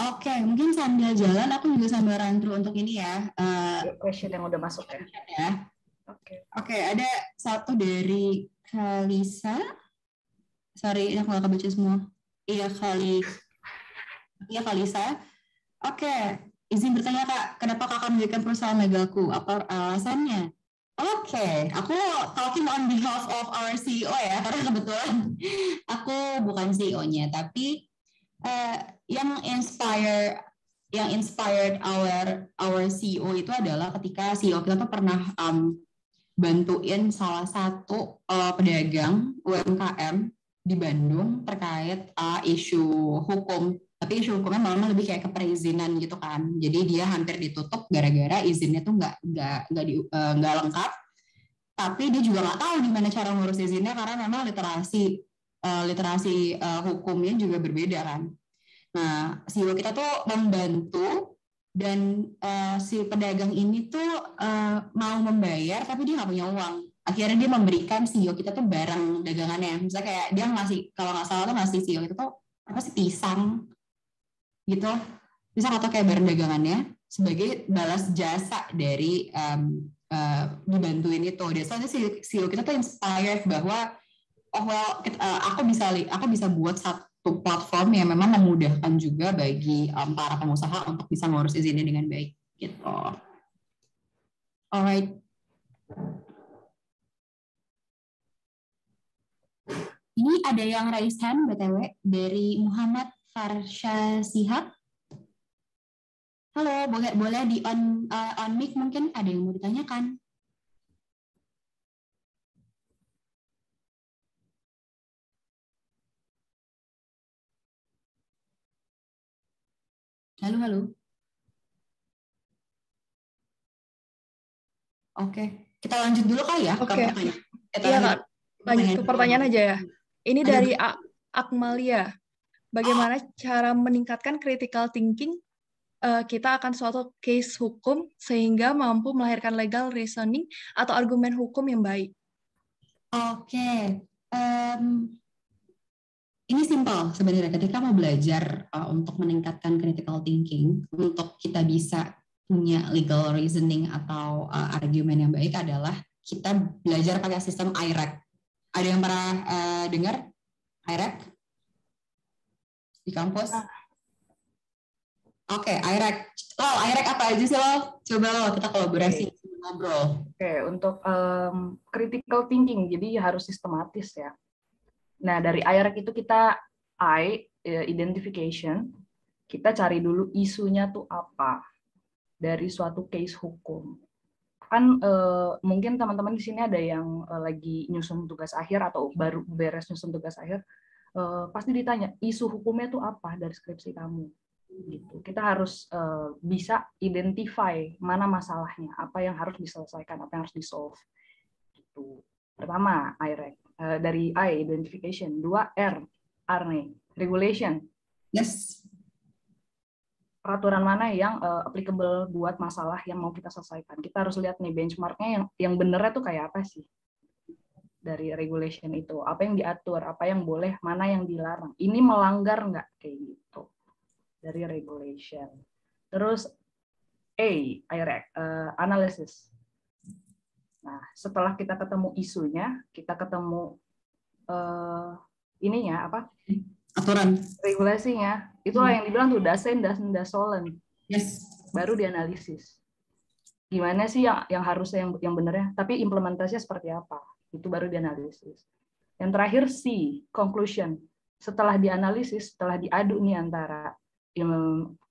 Speaker 6: Oke, mungkin sambil jalan aku juga sambil run through untuk ini ya.
Speaker 7: Question yang udah masuk ya.
Speaker 6: Oke, ada satu dari Kalisa. Sorry, aku nggak kebaca semua. Iya, Kalisa. Oke, izin bertanya Kak, kenapa Kakak mendirikan perusahaan Legalku? Apa alasannya? Oke, aku talking on behalf of our CEO ya, karena kebetulan aku bukan CEO-nya, tapi yang inspired our CEO itu adalah ketika CEO kita tuh pernah bantuin salah satu pedagang UMKM di Bandung terkait isu hukum. Tapi isu hukumnya malah lebih kayak ke perizinan gitu kan. Jadi dia hampir ditutup gara-gara izinnya tuh nggak lengkap. Tapi dia juga nggak tahu gimana cara ngurus izinnya karena memang literasi hukumnya juga berbeda kan. Nah, CEO kita tuh membantu dan si pedagang ini tuh mau membayar tapi dia nggak punya uang. Akhirnya dia memberikan CEO kita tuh barang dagangannya. Misalnya kayak dia ngasih, kalau nggak salah tuh ngasih CEO itu tuh apa sih, pisang gitu, bisa atau kayak barang dagangannya sebagai balas jasa dari dibantuin itu. Dan soalnya si CEO kita tuh inspired bahwa aku bisa buat satu platform yang memang memudahkan juga bagi para pengusaha untuk bisa ngurus izinnya dengan baik gitu. Alright. Ini ada yang raise hand BTW dari Muhammad Farsha Sihab. Halo, boleh di on mic, mungkin ada yang mau ditanyakan. Halo. Oke, kita lanjut dulu kali ya ke pertanyaan.
Speaker 2: Iya, Kak. Lanjut ke pertanyaan aja ya. Ini dari Akmalia. Bagaimana cara meningkatkan critical thinking kita akan suatu case hukum sehingga mampu melahirkan legal reasoning atau argumen hukum yang baik?
Speaker 6: Oke. Ini simpel sebenarnya. Ketika mau belajar untuk meningkatkan critical thinking, untuk kita bisa punya legal reasoning atau argumen yang baik adalah kita belajar pakai sistem IRAC. Ada yang pernah dengar IRAC di kampus? Oke, IRAC. IRAC apa aja sih lo? Coba kita kolaborasi ngobrol.
Speaker 7: Oke, untuk critical thinking, jadi harus sistematis ya. Nah, dari IRAC itu kita identification, kita cari dulu isunya tuh apa dari suatu case hukum. Kan mungkin teman-teman di sini ada yang lagi nyusun tugas akhir atau baru beres nyusun tugas akhir, pasti ditanya isu hukumnya tuh apa dari skripsi kamu. Gitu. Kita harus bisa identify mana masalahnya, apa yang harus diselesaikan, apa yang harus di-solve. Gitu. Pertama, IREC. Dari I, identification. 2, R nih, regulation.
Speaker 6: Yes.
Speaker 7: Peraturan mana yang applicable buat masalah yang mau kita selesaikan. Kita harus lihat nih benchmarknya yang benernya tuh kayak apa sih dari regulation itu. Apa yang diatur, apa yang boleh, mana yang dilarang. Ini melanggar nggak kayak gitu dari regulation. Terus IREC, analysis. Nah, setelah kita ketemu isunya, kita ketemu ininya apa?
Speaker 6: Aturan.
Speaker 7: Regulasinya. Itulah yang dibilang tuh dasen, dasolen.
Speaker 6: Yes.
Speaker 7: Baru dianalisis. Gimana sih yang harusnya yang benernya, tapi implementasinya seperti apa? Itu baru dianalisis. Yang terakhir C, conclusion. Setelah dianalisis, setelah diadu nih antara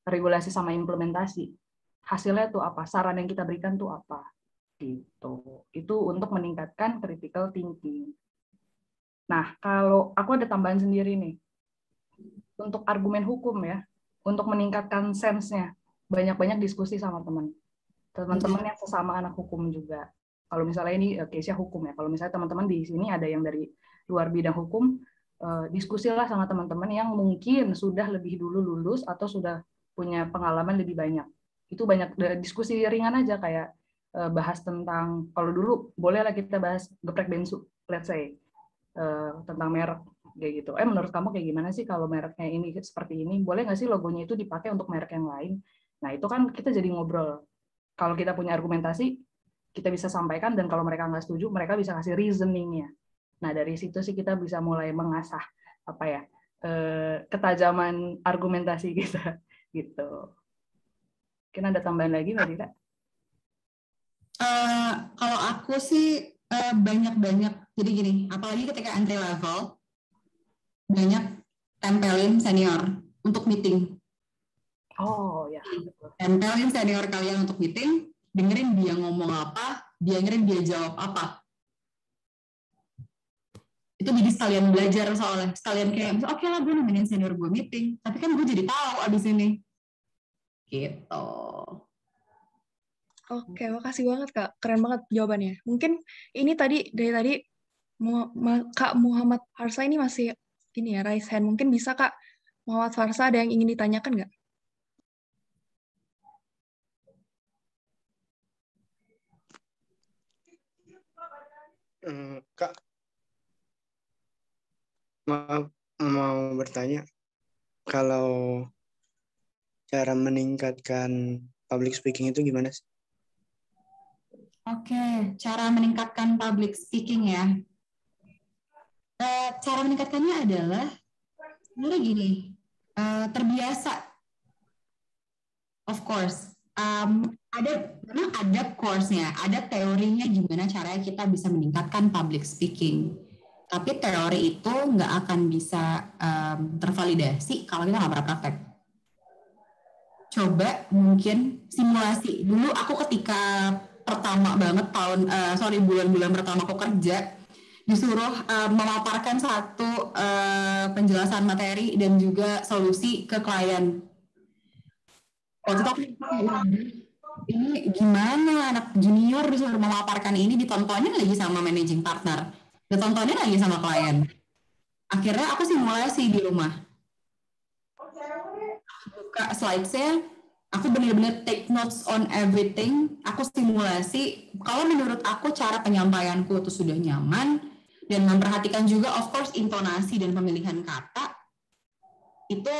Speaker 7: regulasi sama implementasi, hasilnya tuh apa? Saran yang kita berikan tuh apa? Gitu. Itu untuk meningkatkan critical thinking. Nah, kalau aku ada tambahan sendiri nih. Untuk argumen hukum ya, untuk meningkatkan sense-nya, banyak-banyak diskusi sama teman-teman yang sesama anak hukum juga. Kalau misalnya ini case-nya hukum ya, kalau misalnya teman-teman di sini ada yang dari luar bidang hukum, diskusilah sama teman-teman yang mungkin sudah lebih dulu lulus atau sudah punya pengalaman lebih banyak. Itu banyak diskusi ringan aja kayak bahas tentang, kalau dulu bolehlah kita bahas geprek bensu, let's say, tentang merek kayak gitu. Menurut kamu kayak gimana sih kalau mereknya ini seperti ini? Boleh nggak sih logonya itu dipakai untuk merek yang lain? Nah, itu kan kita jadi ngobrol. Kalau kita punya argumentasi, kita bisa sampaikan, dan kalau mereka nggak setuju, mereka bisa kasih reasoning-nya. Nah, dari situ sih kita bisa mulai mengasah apa ya, ketajaman argumentasi kita gitu. Mungkin ada tambahan lagi, Mbak Dita?
Speaker 6: Kalau aku sih banyak-banyak. Jadi gini, apalagi ketika entry level, banyak tempelin senior untuk meeting.
Speaker 7: Oh ya.
Speaker 6: Tempelin senior kalian untuk meeting, dengerin dia ngomong apa, dengerin dia jawab apa. Itu jadi sekalian belajar soalnya, sekalian kayak, oke lah gue nemenin senior gue meeting, tapi kan gue jadi tahu abis ini. Gitu.
Speaker 2: Oke, makasih banget Kak. Keren banget jawabannya. Mungkin ini tadi, dari tadi, Kak Muhammad Farsa ini masih ini ya, raise hand. Mungkin bisa Kak Muhammad Farsa ada yang ingin ditanyakan nggak?
Speaker 8: Kak, maaf, mau bertanya, kalau cara meningkatkan public speaking itu gimana sih?
Speaker 6: Oke, cara meningkatkan public speaking ya. Cara meningkatkannya adalah sebenarnya gini, terbiasa. Of course, memang ada course-nya, ada teorinya gimana caranya kita bisa meningkatkan public speaking. Tapi teori itu nggak akan bisa tervalidasi kalau kita nggak pernah praktek. Coba mungkin simulasi. Dulu aku ketika pertama banget bulan-bulan pertama aku kerja, disuruh memaparkan satu penjelasan materi dan juga solusi ke klien. Waktu itu ini gimana anak junior disuruh memaparkan ini, ditontonin lagi sama managing partner, ditontonin lagi sama klien. Akhirnya aku simulasi di rumah. Buka slides-nya, aku benar-benar take notes on everything. Aku simulasi, kalau menurut aku cara penyampaianku itu sudah nyaman, dan memperhatikan juga of course intonasi dan pemilihan kata, itu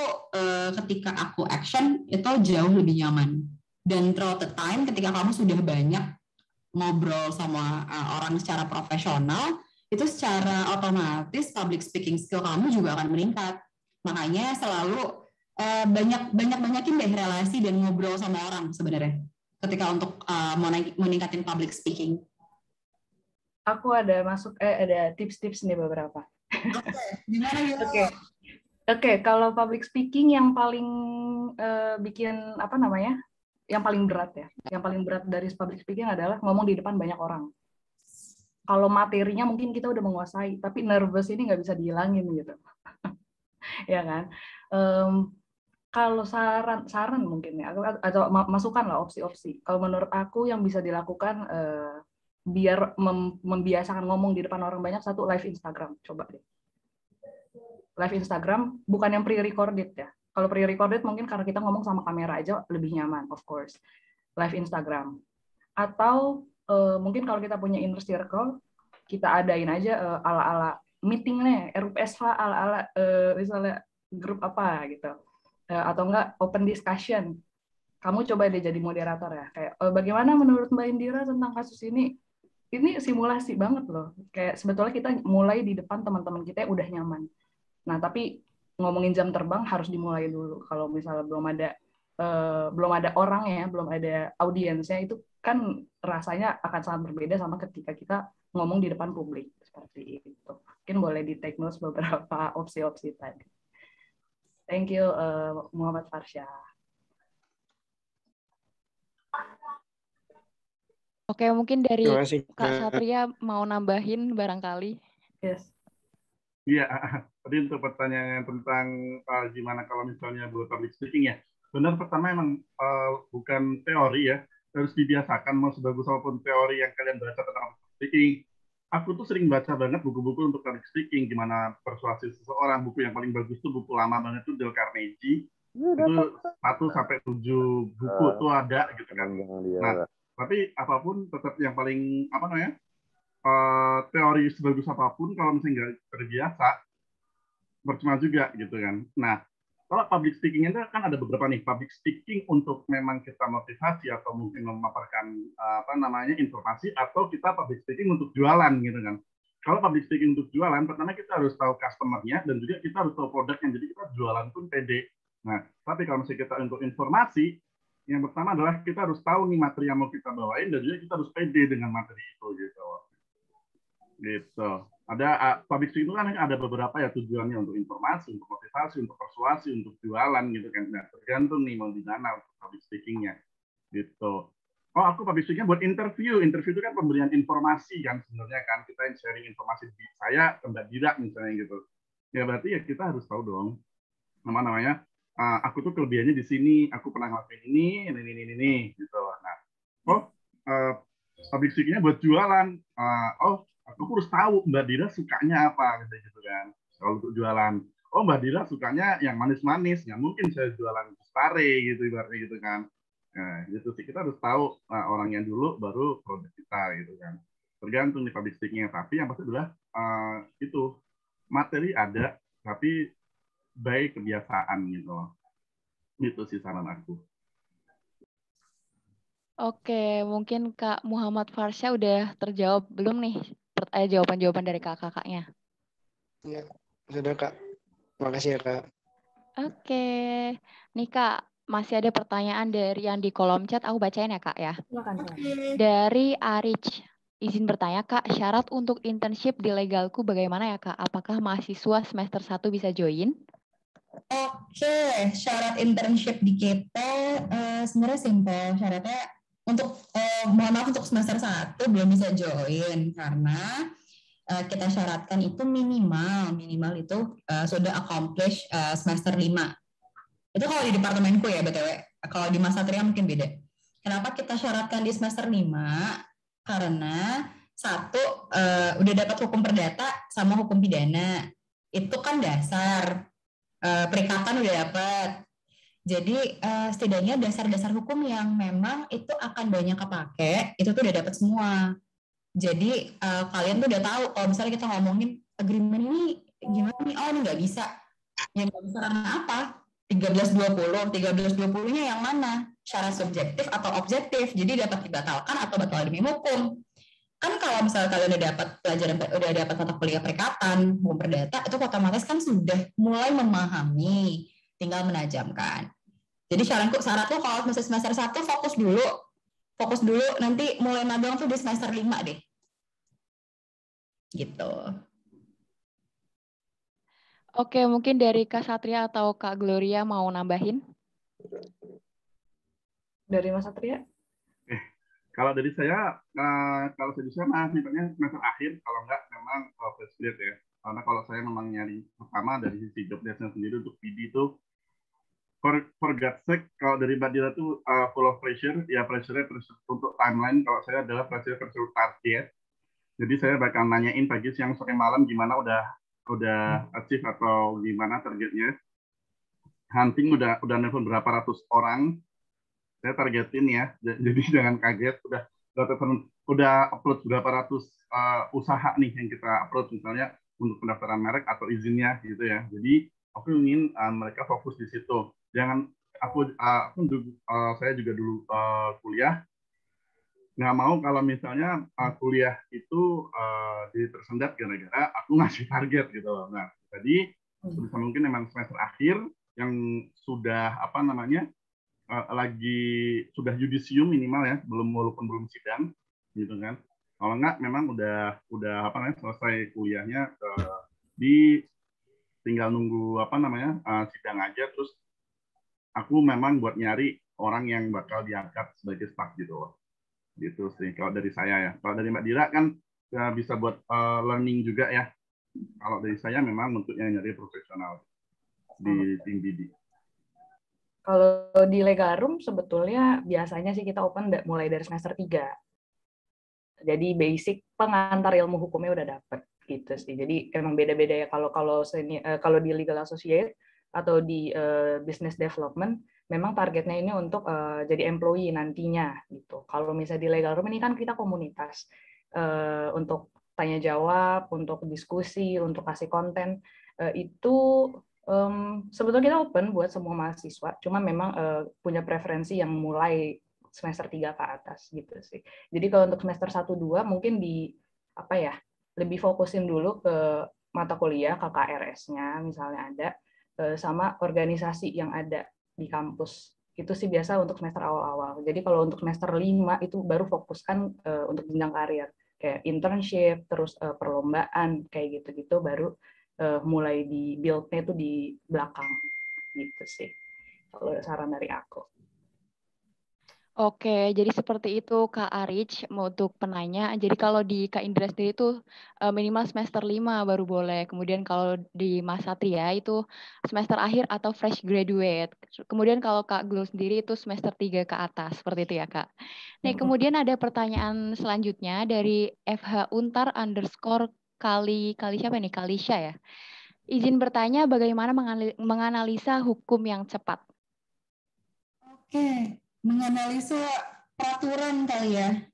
Speaker 6: ketika aku action, itu jauh lebih nyaman. Dan throughout the time, ketika kamu sudah banyak ngobrol sama orang secara profesional, itu secara otomatis public speaking skill kamu juga akan meningkat. Makanya selalu banyakin deh relasi dan ngobrol sama orang sebenarnya ketika untuk meningkatin public speaking.
Speaker 7: Aku ada ada tips-tips nih beberapa.
Speaker 6: Gimana ya?
Speaker 7: Oke, kalau public speaking yang paling bikin yang paling berat ya. Yang paling berat dari public speaking adalah ngomong di depan banyak orang. Kalau materinya mungkin kita udah menguasai, tapi nervous ini nggak bisa dihilangin gitu. Ya kan? kalau saran mungkin ya, atau masukan lah opsi-opsi. Kalau menurut aku yang bisa dilakukan biar membiasakan ngomong di depan orang banyak, satu, live Instagram. Coba deh. Live Instagram bukan yang pre-recorded ya. Kalau pre-recorded mungkin karena kita ngomong sama kamera aja lebih nyaman, of course. Live Instagram. Atau mungkin kalau kita punya inner circle, kita adain aja ala-ala meetingnya, RUPS lah, ala-ala misalnya grup apa gitu. Atau enggak open discussion. Kamu coba deh jadi moderator ya. Kayak bagaimana menurut Mbak Indira tentang kasus ini? Ini simulasi banget loh. Kayak sebetulnya kita mulai di depan teman-teman kita yang udah nyaman. Nah, tapi ngomongin jam terbang harus dimulai dulu. Kalau misalnya belum ada orang ya, belum ada audiensnya, itu kan rasanya akan sangat berbeda sama ketika kita ngomong di depan publik seperti itu. Mungkin boleh di take notes beberapa opsi-opsi tadi. Thank you, Muhammad Farsha.
Speaker 1: Oke, mungkin dari
Speaker 8: Terima kasih,
Speaker 1: Kak Satria mau nambahin barangkali.
Speaker 7: Yes.
Speaker 5: Iya, tadi untuk pertanyaan tentang gimana kalau misalnya buat public speaking ya. Benar, pertama emang bukan teori ya, harus dibiasakan mau sebagus apapun teori yang kalian baca tentang public speaking. Aku tuh sering baca banget buku-buku untuk public speaking, gimana persuasi seseorang. Buku yang paling bagus tuh buku lama banget tuh Dale Carnegie. Itu 1-7 buku tuh ada gitu kan. Nah, tapi apapun tetap yang paling apa namanya? Teori sebagus apapun kalau misalnya nggak terbiasa percuma juga gitu kan. Nah, kalau public speaking itu kan ada beberapa nih, public speaking untuk memang kita motivasi atau mungkin memaparkan apa namanya informasi, atau kita public speaking untuk jualan gitu kan. Kalau public speaking untuk jualan, pertama kita harus tahu customer-nya dan juga kita harus tahu produknya, jadi kita jualan pun pede. Nah, tapi kalau misalnya kita untuk informasi, yang pertama adalah kita harus tahu nih materi yang mau kita bawain dan juga kita harus pede dengan materi itu gitu. Gitu. Ada public speaking itu kan ada beberapa ya tujuannya, untuk informasi, untuk motivasi, untuk persuasi, untuk jualan gitu kan. Nah, tergantung nih mau di mana untuk public speaking-nya. Gitu. Oh, aku public speaking buat interview. Interview itu kan pemberian informasi kan sebenarnya kan, kita yang sharing informasi di saya ke Mbak Dira misalnya gitu. Ya berarti ya kita harus tahu dong namanya. Aku tuh kelebihannya di sini, aku pernah ngelakuin ini gitu. Nah, public speaking-nya buat jualan. Aku harus tahu Mbak Dira sukanya apa gitu kan. Kalau untuk jualan, oh Mbak Dira sukanya yang manis-manis, nggak mungkin saya jualan stare gitu ibaratnya gitu kan. Nah, gitu sih, kita harus tahu orangnya dulu baru produk kita gitu kan. Tergantung nih public speaking-nya, tapi yang pasti adalah itu materi ada, tapi baik kebiasaan gitu. Itu sih saran aku.
Speaker 1: Oke, mungkin Kak Muhammad Farsha udah terjawab belum nih jawaban-jawaban dari kakak-kakaknya?
Speaker 8: Ya, sudah Kak. Makasih ya Kak.
Speaker 1: Oke, nih Kak, masih ada pertanyaan dari yang di kolom chat, aku bacain ya Kak ya.
Speaker 7: Silakan.
Speaker 1: Dari Arich, izin bertanya Kak, syarat untuk internship di Legalku bagaimana ya Kak? Apakah mahasiswa semester 1 bisa join?
Speaker 6: Oke, syarat internship di kita sebenarnya simpel. Syaratnya untuk mohon maaf untuk semester 1 belum bisa join karena kita syaratkan itu minimal itu sudah accomplish semester 5. Itu kalau di departemenku ya BTW. Kalau di Mas Satria mungkin beda. Kenapa kita syaratkan di semester 5? Karena satu udah dapat hukum perdata sama hukum pidana. Itu kan dasar. Perikatan udah dapat. Jadi setidaknya dasar-dasar hukum yang memang itu akan banyak kepake, itu tuh udah dapat semua. Jadi kalian tuh udah tahu kalau misalnya kita ngomongin agreement ini gimana nih, oh ini nggak bisa. Yang nggak bisa karena apa? 1320-nya yang mana? Syarat subjektif atau objektif. Jadi dapat dibatalkan atau batal demi hukum. Kan kalau misalnya kalian udah dapat pelajaran, udah dapat mata kuliah perikatan, hukum perdata, itu otomatis kan sudah mulai memahami, tinggal menajamkan. Jadi syaratku kalau semester 1 fokus dulu, nanti mulai magang tuh di semester 5 deh. Gitu.
Speaker 1: Oke, mungkin dari Kak Satria atau Kak Gloria mau nambahin?
Speaker 7: Dari Mas Satria?
Speaker 5: Kalau dari saya, kalau saya bisa mintanya semester akhir, kalau enggak memang fresh grade ya. Karena kalau saya memang nyari pertama dari sisi job desk-nya sendiri untuk PD itu for God's sake, kalau dari Mbak Dira tuh full of pressure, ya pressure untuk timeline. Kalau saya adalah pressure target. Jadi saya bakal nanyain pagi, siang, sore, malam gimana udah achieve atau gimana targetnya. Hunting udah nelfon berapa ratus orang. Saya targetin ya. Jadi jangan kaget, udah upload berapa ratus usaha nih yang kita upload, misalnya untuk pendaftaran merek atau izinnya gitu ya. Jadi aku ingin mereka fokus di situ. Jangan saya juga dulu kuliah, nggak mau kalau misalnya kuliah itu tersendat gara-gara aku ngasih target gitu loh. Nah, jadi sebisa mungkin memang semester akhir yang sudah sudah yudisium minimal ya, walaupun belum sidang gitu kan. Kalau enggak memang udah selesai kuliahnya, tinggal nunggu sidang aja, terus aku memang buat nyari orang yang bakal diangkat sebagai staff gitu loh. Gitu sih kalau dari saya ya. Kalau dari Mbak Dira kan bisa buat learning juga ya. Kalau dari saya memang untuk yang nyari profesional di tim BD.
Speaker 7: Kalau di Legal Room sebetulnya biasanya sih kita open mulai dari semester 3. Jadi basic pengantar ilmu hukumnya udah dapet gitu sih. Jadi emang beda-beda ya kalau di Legal Associate atau di Business Development memang targetnya ini untuk jadi employee nantinya gitu. Kalau misalnya di Legal Room ini kan kita komunitas untuk tanya jawab, untuk diskusi, untuk kasih konten itu sebetulnya kita open buat semua mahasiswa, cuma memang punya preferensi yang mulai semester 3 ke atas gitu sih. Jadi kalau untuk semester 1-2 mungkin lebih fokusin dulu ke mata kuliah, KKRS-nya misalnya ada, sama organisasi yang ada di kampus. Itu sih biasa untuk semester awal-awal. Jadi kalau untuk semester 5 itu baru fokuskan untuk jenjang karir, kayak internship, terus perlombaan, kayak gitu-gitu baru mulai di build-nya itu di belakang gitu sih kalau saran dari aku.
Speaker 1: Oke, jadi seperti itu Kak Arich mau untuk penanya. Jadi kalau di Kak Indra sendiri itu minimal semester 5 baru boleh. Kemudian kalau di Mas Satria itu semester akhir atau fresh graduate. Kemudian kalau Kak Gul sendiri itu semester 3 ke atas. Seperti itu ya Kak. Nah, kemudian ada pertanyaan selanjutnya dari FH__ Kali siapa nih? Kalisha ya. Izin bertanya bagaimana menganalisa hukum yang cepat?
Speaker 6: Oke, menganalisa peraturan kali ya.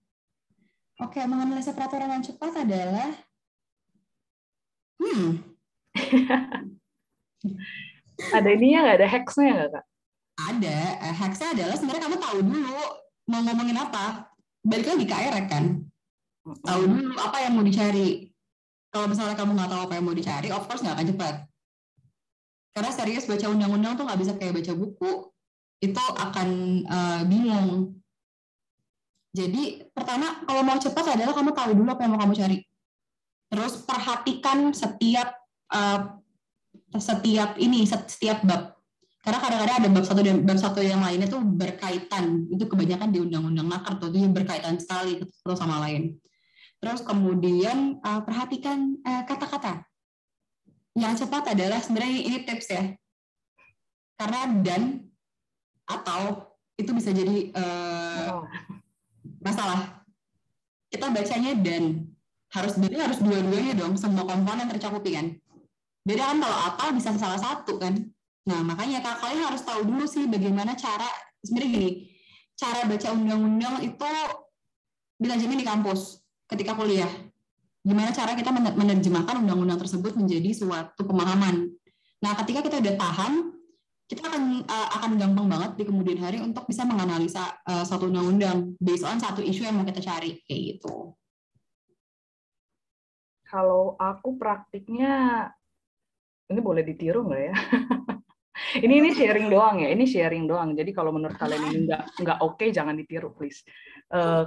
Speaker 6: Oke, menganalisa peraturan yang cepat adalah
Speaker 7: Ada ininya nggak? Ada hacksnya nggak Kak?
Speaker 6: Ada. Hacksnya adalah sebenarnya kamu tahu dulu mau ngomongin apa. Balik lagi ke AREC kan. Tahu dulu apa yang mau dicari. Kalau misalnya kamu nggak tahu apa yang mau dicari, of course nggak akan cepat. Karena serius baca undang-undang tuh nggak bisa kayak baca buku. Itu akan bingung. Jadi pertama kalau mau cepat adalah kamu tahu dulu apa yang mau kamu cari. Terus perhatikan setiap bab. Karena kadang-kadang ada bab satu yang lainnya tuh berkaitan. Itu kebanyakan di undang-undang nakar tuh itu berkaitan sekali satu sama lain. Terus kemudian perhatikan kata-kata. Yang cepat adalah sebenarnya ini tips ya. Karena dan atau itu bisa jadi masalah. Kita bacanya dan harus dua-duanya dong, semua komponen tercakupi kan. Beda kan kalau atau bisa salah satu kan. Nah makanya kalian harus tahu dulu sih bagaimana sebenarnya gini, cara baca undang-undang itu diajarin di kampus ketika kuliah. Gimana cara kita menerjemahkan undang-undang tersebut menjadi suatu pemahaman. Nah ketika kita udah paham, kita akan gampang banget di kemudian hari untuk bisa menganalisa satu undang-undang based on satu isu yang mau kita cari kayak gitu.
Speaker 7: Kalau aku praktiknya ini boleh ditiru nggak ya? ini sharing doang ya. Ini sharing doang. Jadi kalau menurut kalian ini nggak oke, jangan ditiru please.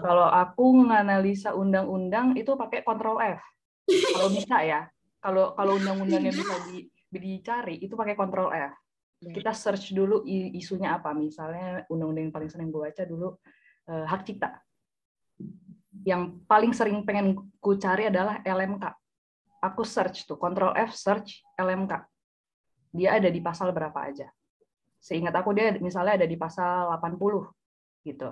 Speaker 7: Kalau aku menganalisa undang-undang itu pakai Ctrl F. Kalau bisa ya. Kalau undang-undangnya bisa dicari itu pakai Ctrl F. Kita search dulu isunya apa. Misalnya undang-undang yang paling sering gue baca dulu hak cipta. Yang paling sering pengen ku cari adalah LMK. Aku search tuh, Ctrl F search LMK. Dia ada di pasal berapa aja. Seingat aku dia misalnya ada di pasal 80 gitu.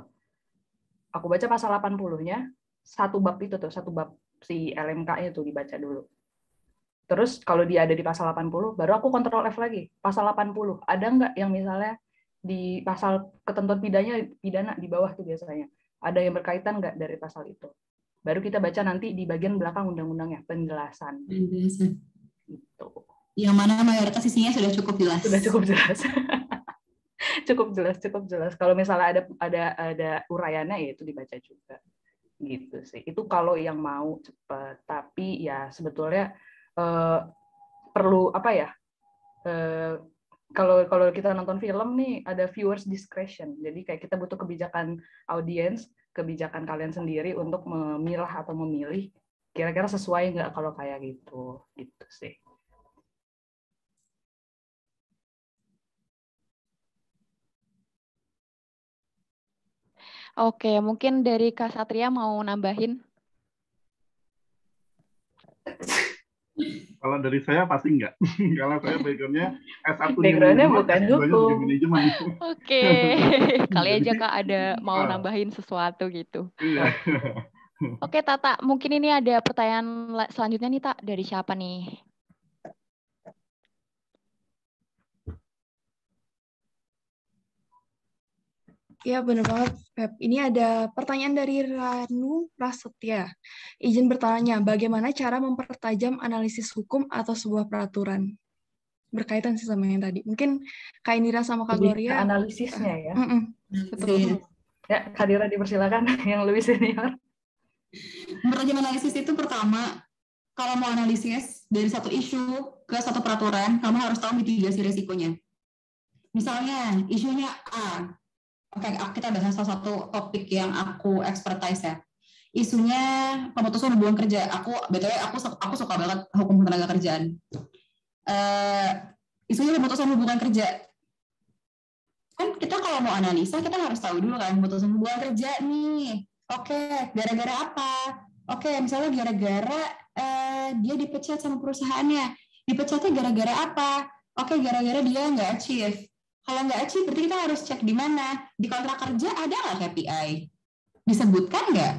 Speaker 7: Aku baca pasal 80-nya, satu bab si LMK-nya itu dibaca dulu. Terus kalau dia ada di pasal 80, baru aku kontrol F lagi. Pasal 80, ada nggak yang misalnya di pasal ketentuan pidana di bawah tuh biasanya. Ada yang berkaitan nggak dari pasal itu. Baru kita baca nanti di bagian belakang undang-undangnya, penjelasan.
Speaker 6: Penjelasan.
Speaker 7: Gitu.
Speaker 6: Yang mana mayoritas isinya sudah cukup jelas.
Speaker 7: Sudah cukup jelas. cukup jelas. Kalau misalnya ada uraiannya ya itu dibaca juga. Gitu sih. Itu kalau yang mau cepat. Tapi ya sebetulnya perlu apa ya? Kalau kita nonton film nih ada viewers discretion. Jadi kayak kita butuh kebijakan audiens, kebijakan kalian sendiri untuk memilah atau memilih kira-kira sesuai nggak kalau kayak gitu. Gitu sih.
Speaker 1: Oke, mungkin dari Kak Satria mau nambahin.
Speaker 5: Kalau dari saya pasti enggak. Kalau saya background-nya S1
Speaker 7: Background-nya bukan hukum.
Speaker 5: manajemen.
Speaker 1: Oke, kali aja Kak ada mau nambahin sesuatu gitu.
Speaker 5: Iya.
Speaker 1: Oke Tata, mungkin ini ada pertanyaan selanjutnya nih Tak, dari siapa nih?
Speaker 2: Ya, benar banget, Feb. Ini ada pertanyaan dari Ranu Prasetya. Izin bertanya, bagaimana cara mempertajam analisis hukum atau sebuah peraturan? Berkaitan sih sama yang tadi. Mungkin Kak Indira sama Kak Gloria.
Speaker 7: Analisisnya ya.
Speaker 2: Betul.
Speaker 7: Ya, Kak Dira dipersilakan yang lebih senior.
Speaker 6: Mempertajam analisis itu pertama, kalau mau analisis dari satu isu ke satu peraturan, kamu harus tahu mitigasi risikonya. Misalnya, isunya A. Oke, kita bahas salah satu topik yang aku expertise ya. Isunya pemutusan hubungan kerja. Aku suka banget hukum tenaga kerjaan. Isunya pemutusan hubungan kerja. Kan kita kalau mau analisa, kita harus tahu dulu kan pemutusan hubungan kerja nih. Oke, gara-gara apa? Oke, misalnya gara-gara dia dipecat sama perusahaannya. Dipecatnya gara-gara apa? Oke, gara-gara dia nggak achieve. Kalau nggak achieve, berarti kita harus cek di mana. Di kontrak kerja ada nggak KPI? Disebutkan nggak?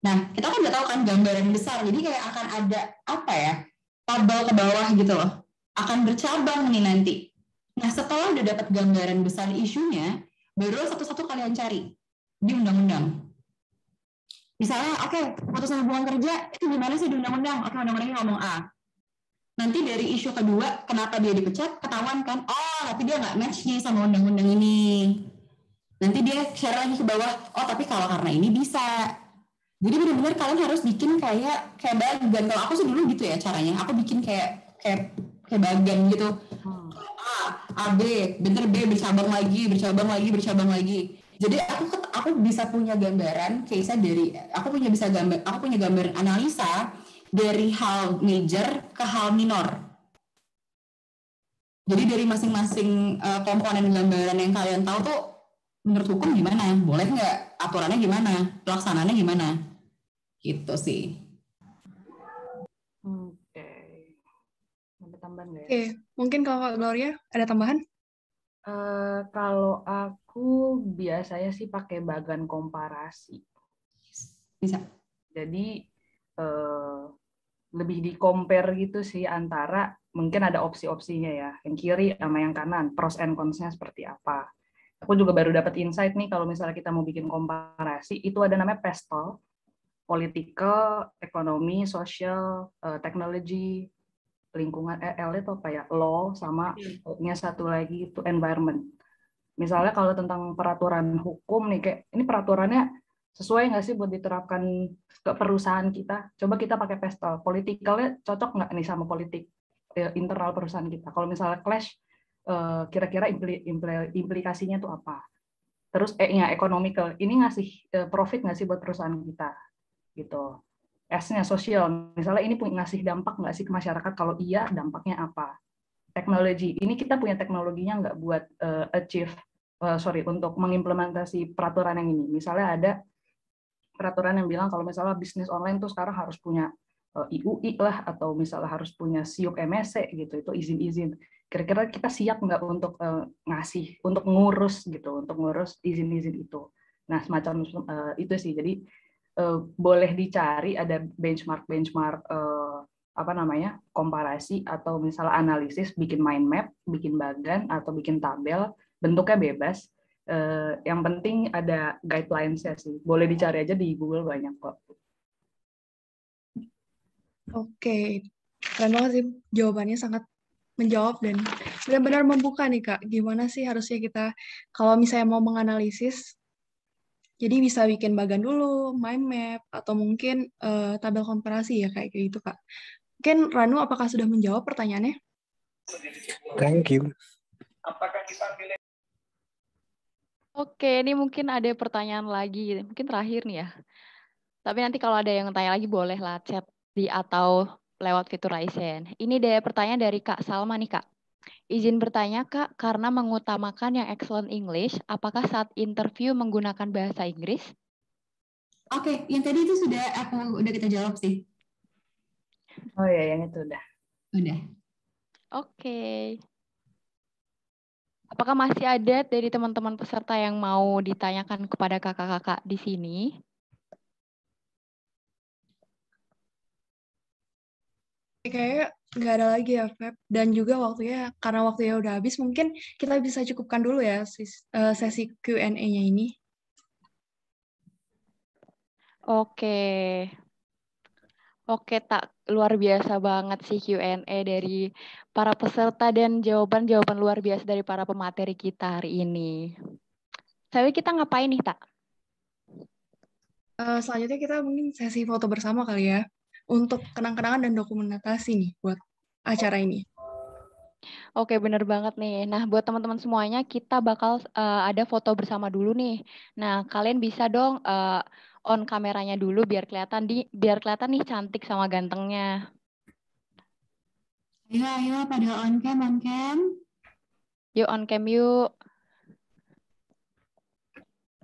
Speaker 6: Nah, kita kan nggak tahu kan gambaran besar. Jadi kayak akan ada apa ya? Tabel ke bawah gitu loh. Akan bercabang nih nanti. Nah, setelah udah dapat gambaran besar isunya, baru satu-satu kalian cari di undang-undang. Misalnya, oke, putusan hubungan kerja itu gimana sih di undang-undang? Oke, undang-undangnya ngomong A. Nanti dari isu kedua, kenapa dia dipecat, ketahuan kan, oh, tapi dia nggak match nih sama undang-undang ini. Nanti dia share lagi ke bawah, oh, tapi kalau karena ini bisa. Jadi benar-benar kalian harus bikin kayak bagan. Kalau aku sih dulu gitu ya caranya, aku bikin kayak bagan gitu. A, B, bentar B, bercabang lagi. Jadi aku bisa punya gambaran case-nya dari, aku punya gambar analisa dari hal major ke hal minor. Jadi dari masing-masing komponen gambaran yang kalian tahu tuh menurut hukum gimana? Boleh nggak? Aturannya gimana? Pelaksanaannya gimana? Gitu sih.
Speaker 7: Oke. Ada tambahan nggak ya?
Speaker 2: Oke, mungkin kalau Kak Gloria ada tambahan?
Speaker 7: Kalau aku biasanya sih pakai bagan komparasi.
Speaker 6: Bisa.
Speaker 7: Jadi lebih di-compare gitu sih antara mungkin ada opsi-opsinya ya, yang kiri sama yang kanan, pros and cons-nya seperti apa. Aku juga baru dapat insight nih kalau misalnya kita mau bikin komparasi, itu ada namanya PESTEL, political, ekonomi, social, technology, lingkungan, L itu apa ya, law, sama nya satu lagi itu environment. Misalnya kalau tentang peraturan hukum nih, kayak ini peraturannya sesuai nggak sih buat diterapkan ke perusahaan kita? Coba kita pakai PESTEL. Politikalnya cocok nggak nih sama politik internal perusahaan kita? Kalau misalnya clash, kira-kira implikasinya tuh apa? Terus E-nya economical, ini ngasih profit nggak sih buat perusahaan kita? Gitu. S-nya sosial, misalnya ini ngasih dampak nggak sih ke masyarakat? Kalau iya, dampaknya apa? Teknologi, ini kita punya teknologinya nggak buat untuk mengimplementasi peraturan yang ini. Misalnya ada peraturan yang bilang kalau misalnya bisnis online tuh sekarang harus punya IUI lah, atau misalnya harus punya SIUK MSC gitu, itu izin-izin. kira-kira kita siap nggak untuk untuk ngurus gitu, untuk ngurus izin-izin itu. Nah, semacam itu sih. Jadi boleh dicari ada benchmark komparasi atau misalnya analisis, bikin mind map, bikin bagan atau bikin tabel, bentuknya bebas. Yang penting ada guidelines-nya sih. Boleh dicari aja di Google, banyak kok.
Speaker 2: Oke, keren banget sih jawabannya, sangat menjawab dan benar-benar membuka nih Kak. Gimana sih harusnya kita kalau misalnya mau menganalisis, jadi bisa bikin bagan dulu, mind map, atau mungkin tabel komparasi ya kayak gitu Kak. Mungkin Ranu, apakah sudah menjawab pertanyaannya?
Speaker 8: Thank you.
Speaker 1: Oke, ini mungkin ada pertanyaan lagi, mungkin terakhir nih ya. Tapi nanti kalau ada yang tanya lagi boleh lah chat atau lewat fitur Ryzen. Ini ada pertanyaan dari Kak Salma nih Kak. Izin bertanya Kak, karena mengutamakan yang excellent English, apakah saat interview menggunakan bahasa Inggris?
Speaker 6: Oke, yang tadi itu udah kita jawab sih.
Speaker 7: Oh ya, yang itu udah.
Speaker 6: Udah.
Speaker 1: Oke. Apakah masih ada dari teman-teman peserta yang mau ditanyakan kepada kakak-kakak di sini?
Speaker 2: Kayak nggak ada lagi ya, Feb. Dan juga karena waktunya udah habis, mungkin kita bisa cukupkan dulu ya sesi Q&A-nya ini.
Speaker 1: Oke. Oke, tak luar biasa banget sih Q&A dari para peserta dan jawaban-jawaban luar biasa dari para pemateri kita hari ini. Tapi kita ngapain nih, Tak?
Speaker 2: Selanjutnya kita mungkin sesi foto bersama kali ya, untuk kenang-kenangan dan dokumentasi nih buat acara ini.
Speaker 1: Oke, bener banget nih. Nah, buat teman-teman semuanya, kita bakal ada foto bersama dulu nih. Nah, kalian bisa dong on kameranya dulu biar kelihatan nih cantik sama gantengnya.
Speaker 6: Ayo pada on cam.
Speaker 1: Yuk on cam yuk.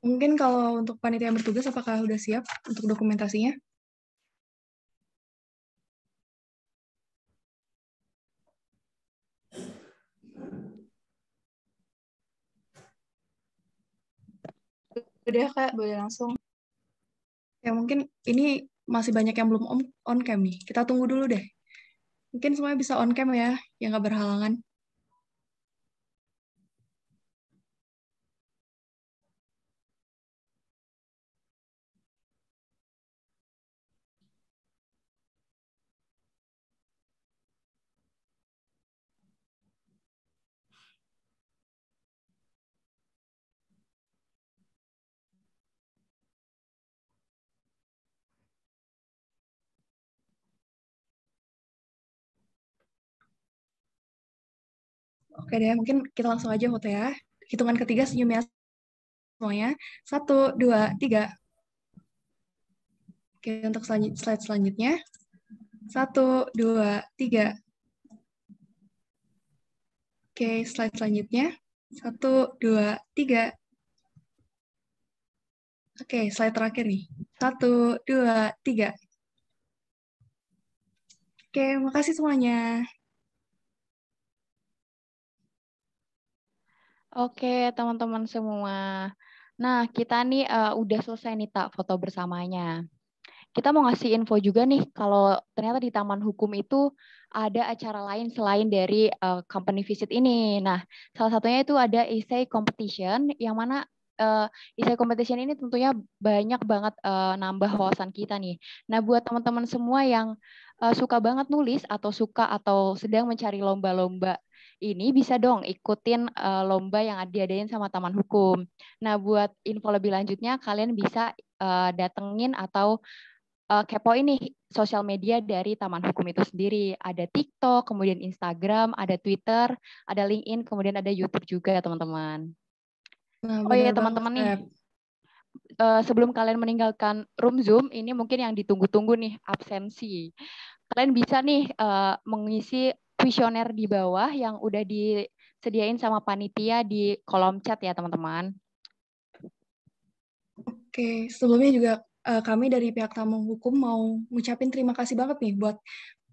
Speaker 2: Mungkin kalau untuk panitia yang bertugas, apakah udah siap untuk dokumentasinya?
Speaker 4: Udah Kak, boleh langsung.
Speaker 2: Ya mungkin ini masih banyak yang belum on cam nih. Kita tunggu dulu deh. Mungkin semuanya bisa on cam ya, yang nggak berhalangan. Oke deh, mungkin kita langsung aja foto ya. Hitungan ketiga senyum ya semuanya. 1, 2, 3. Oke, untuk slide selanjutnya. 1, 2, 3. Oke, slide selanjutnya. 1, 2, 3. Oke, slide terakhir nih. 1, 2, 3. Oke, makasih semuanya.
Speaker 1: Oke, teman-teman semua. Nah, kita nih udah selesai nih, Tak, foto bersamanya. Kita mau ngasih info juga nih, kalau ternyata di Taman Hukum itu ada acara lain selain dari company visit ini. Nah, salah satunya itu ada essay competition, yang mana essay competition ini tentunya banyak banget nambah wawasan kita nih. Nah, buat teman-teman semua yang suka banget nulis atau sedang mencari lomba-lomba ini, bisa dong ikutin lomba yang diadain sama Taman Hukum. Nah, buat info lebih lanjutnya, kalian bisa datengin atau kepo ini sosial media dari Taman Hukum itu sendiri. Ada TikTok, kemudian Instagram, ada Twitter, ada LinkedIn, kemudian ada YouTube juga, teman-teman.
Speaker 2: Nah,
Speaker 1: Oh iya, teman-teman nih. Sebelum kalian meninggalkan room Zoom, ini mungkin yang ditunggu-tunggu nih, absensi. Kalian bisa nih mengisi kuesioner di bawah yang udah disediain sama panitia di kolom chat ya, teman-teman.
Speaker 2: Oke, sebelumnya juga kami dari pihak Taman Hukum mau ngucapin terima kasih banget nih buat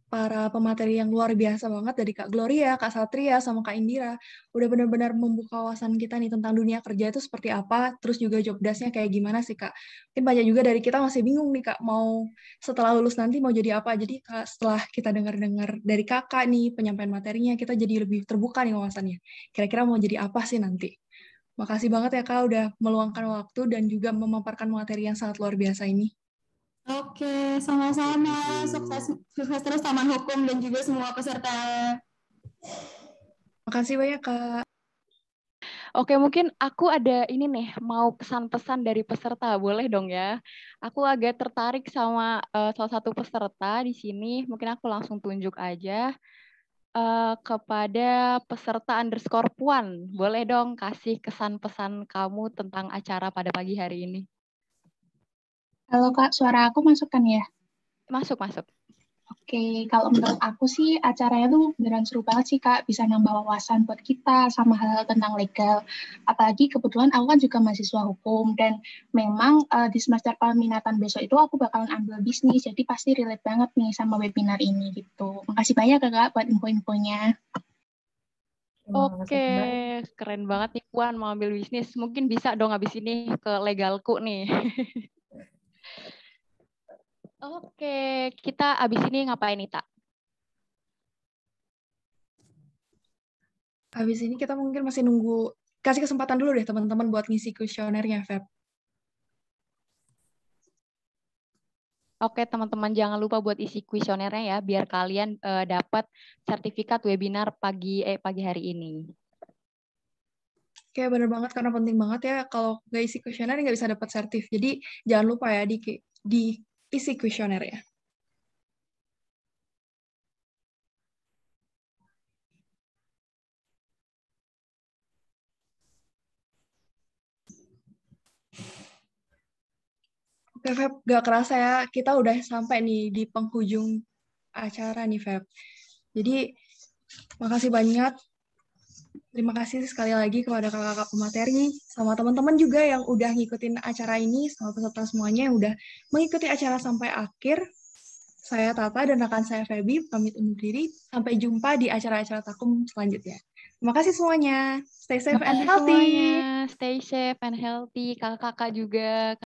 Speaker 2: para pemateri yang luar biasa banget dari Kak Gloria, Kak Satria, sama Kak Indira. Udah benar-benar membuka wawasan kita nih tentang dunia kerja itu seperti apa, terus juga job desk-nya kayak gimana sih Kak. Mungkin banyak juga dari kita masih bingung nih Kak, mau setelah lulus nanti mau jadi apa. Jadi Kak, setelah kita dengar-dengar dari Kakak nih penyampaian materinya, kita jadi lebih terbuka nih wawasannya. Kira-kira mau jadi apa sih nanti. Makasih banget ya Kak udah meluangkan waktu dan juga memaparkan materi yang sangat luar biasa ini.
Speaker 6: Oke, sama-sama. Sukses terus Taman Hukum dan juga semua peserta.
Speaker 2: Makasih banyak Kak.
Speaker 1: Oke, mungkin aku ada ini nih, mau pesan-pesan dari peserta, boleh dong ya? Aku agak tertarik sama salah satu peserta di sini, mungkin aku langsung tunjuk aja kepada peserta _puan. Boleh dong kasih kesan-pesan kamu tentang acara pada pagi hari ini?
Speaker 9: Halo Kak, suara aku masuk kan ya?
Speaker 1: Masuk.
Speaker 9: Oke, kalau menurut aku sih acaranya tuh beneran seru banget sih Kak, bisa nambah wawasan buat kita sama hal-hal tentang legal. Apalagi kebetulan aku kan juga mahasiswa hukum dan memang di semester peminatan besok itu aku bakalan ambil bisnis, jadi pasti relate banget nih sama webinar ini gitu. Makasih banyak ya Kak buat info-infonya.
Speaker 1: Oke, keren banget nih Puan mau ambil bisnis. Mungkin bisa dong habis ini ke legalku nih. Oke, kita abis ini ngapain nih, Tak?
Speaker 2: Habis ini kita mungkin masih nunggu, kasih kesempatan dulu deh teman-teman buat ngisi kuesionernya, Feb.
Speaker 1: Oke, teman-teman jangan lupa buat isi kuesionernya ya, biar kalian dapat sertifikat webinar pagi hari ini.
Speaker 2: Oke, bener banget karena penting banget ya, kalau nggak isi kuesioner nggak bisa dapat sertif. Jadi jangan lupa ya di isi kuesioner ya. Oke, Feb, gak kerasa ya, kita udah sampai nih di penghujung acara nih, Feb. Jadi, makasih banyak. Terima kasih sekali lagi kepada kakak-kakak pemateri, sama teman-teman juga yang udah ngikutin acara ini, sama peserta semuanya yang udah mengikuti acara sampai akhir. Saya Tata dan rekan saya Feby, pamit undur diri. Sampai jumpa di acara-acara Takum selanjutnya. Terima kasih semuanya. Stay safe and healthy.
Speaker 1: Stay safe and healthy, kakak-kakak juga.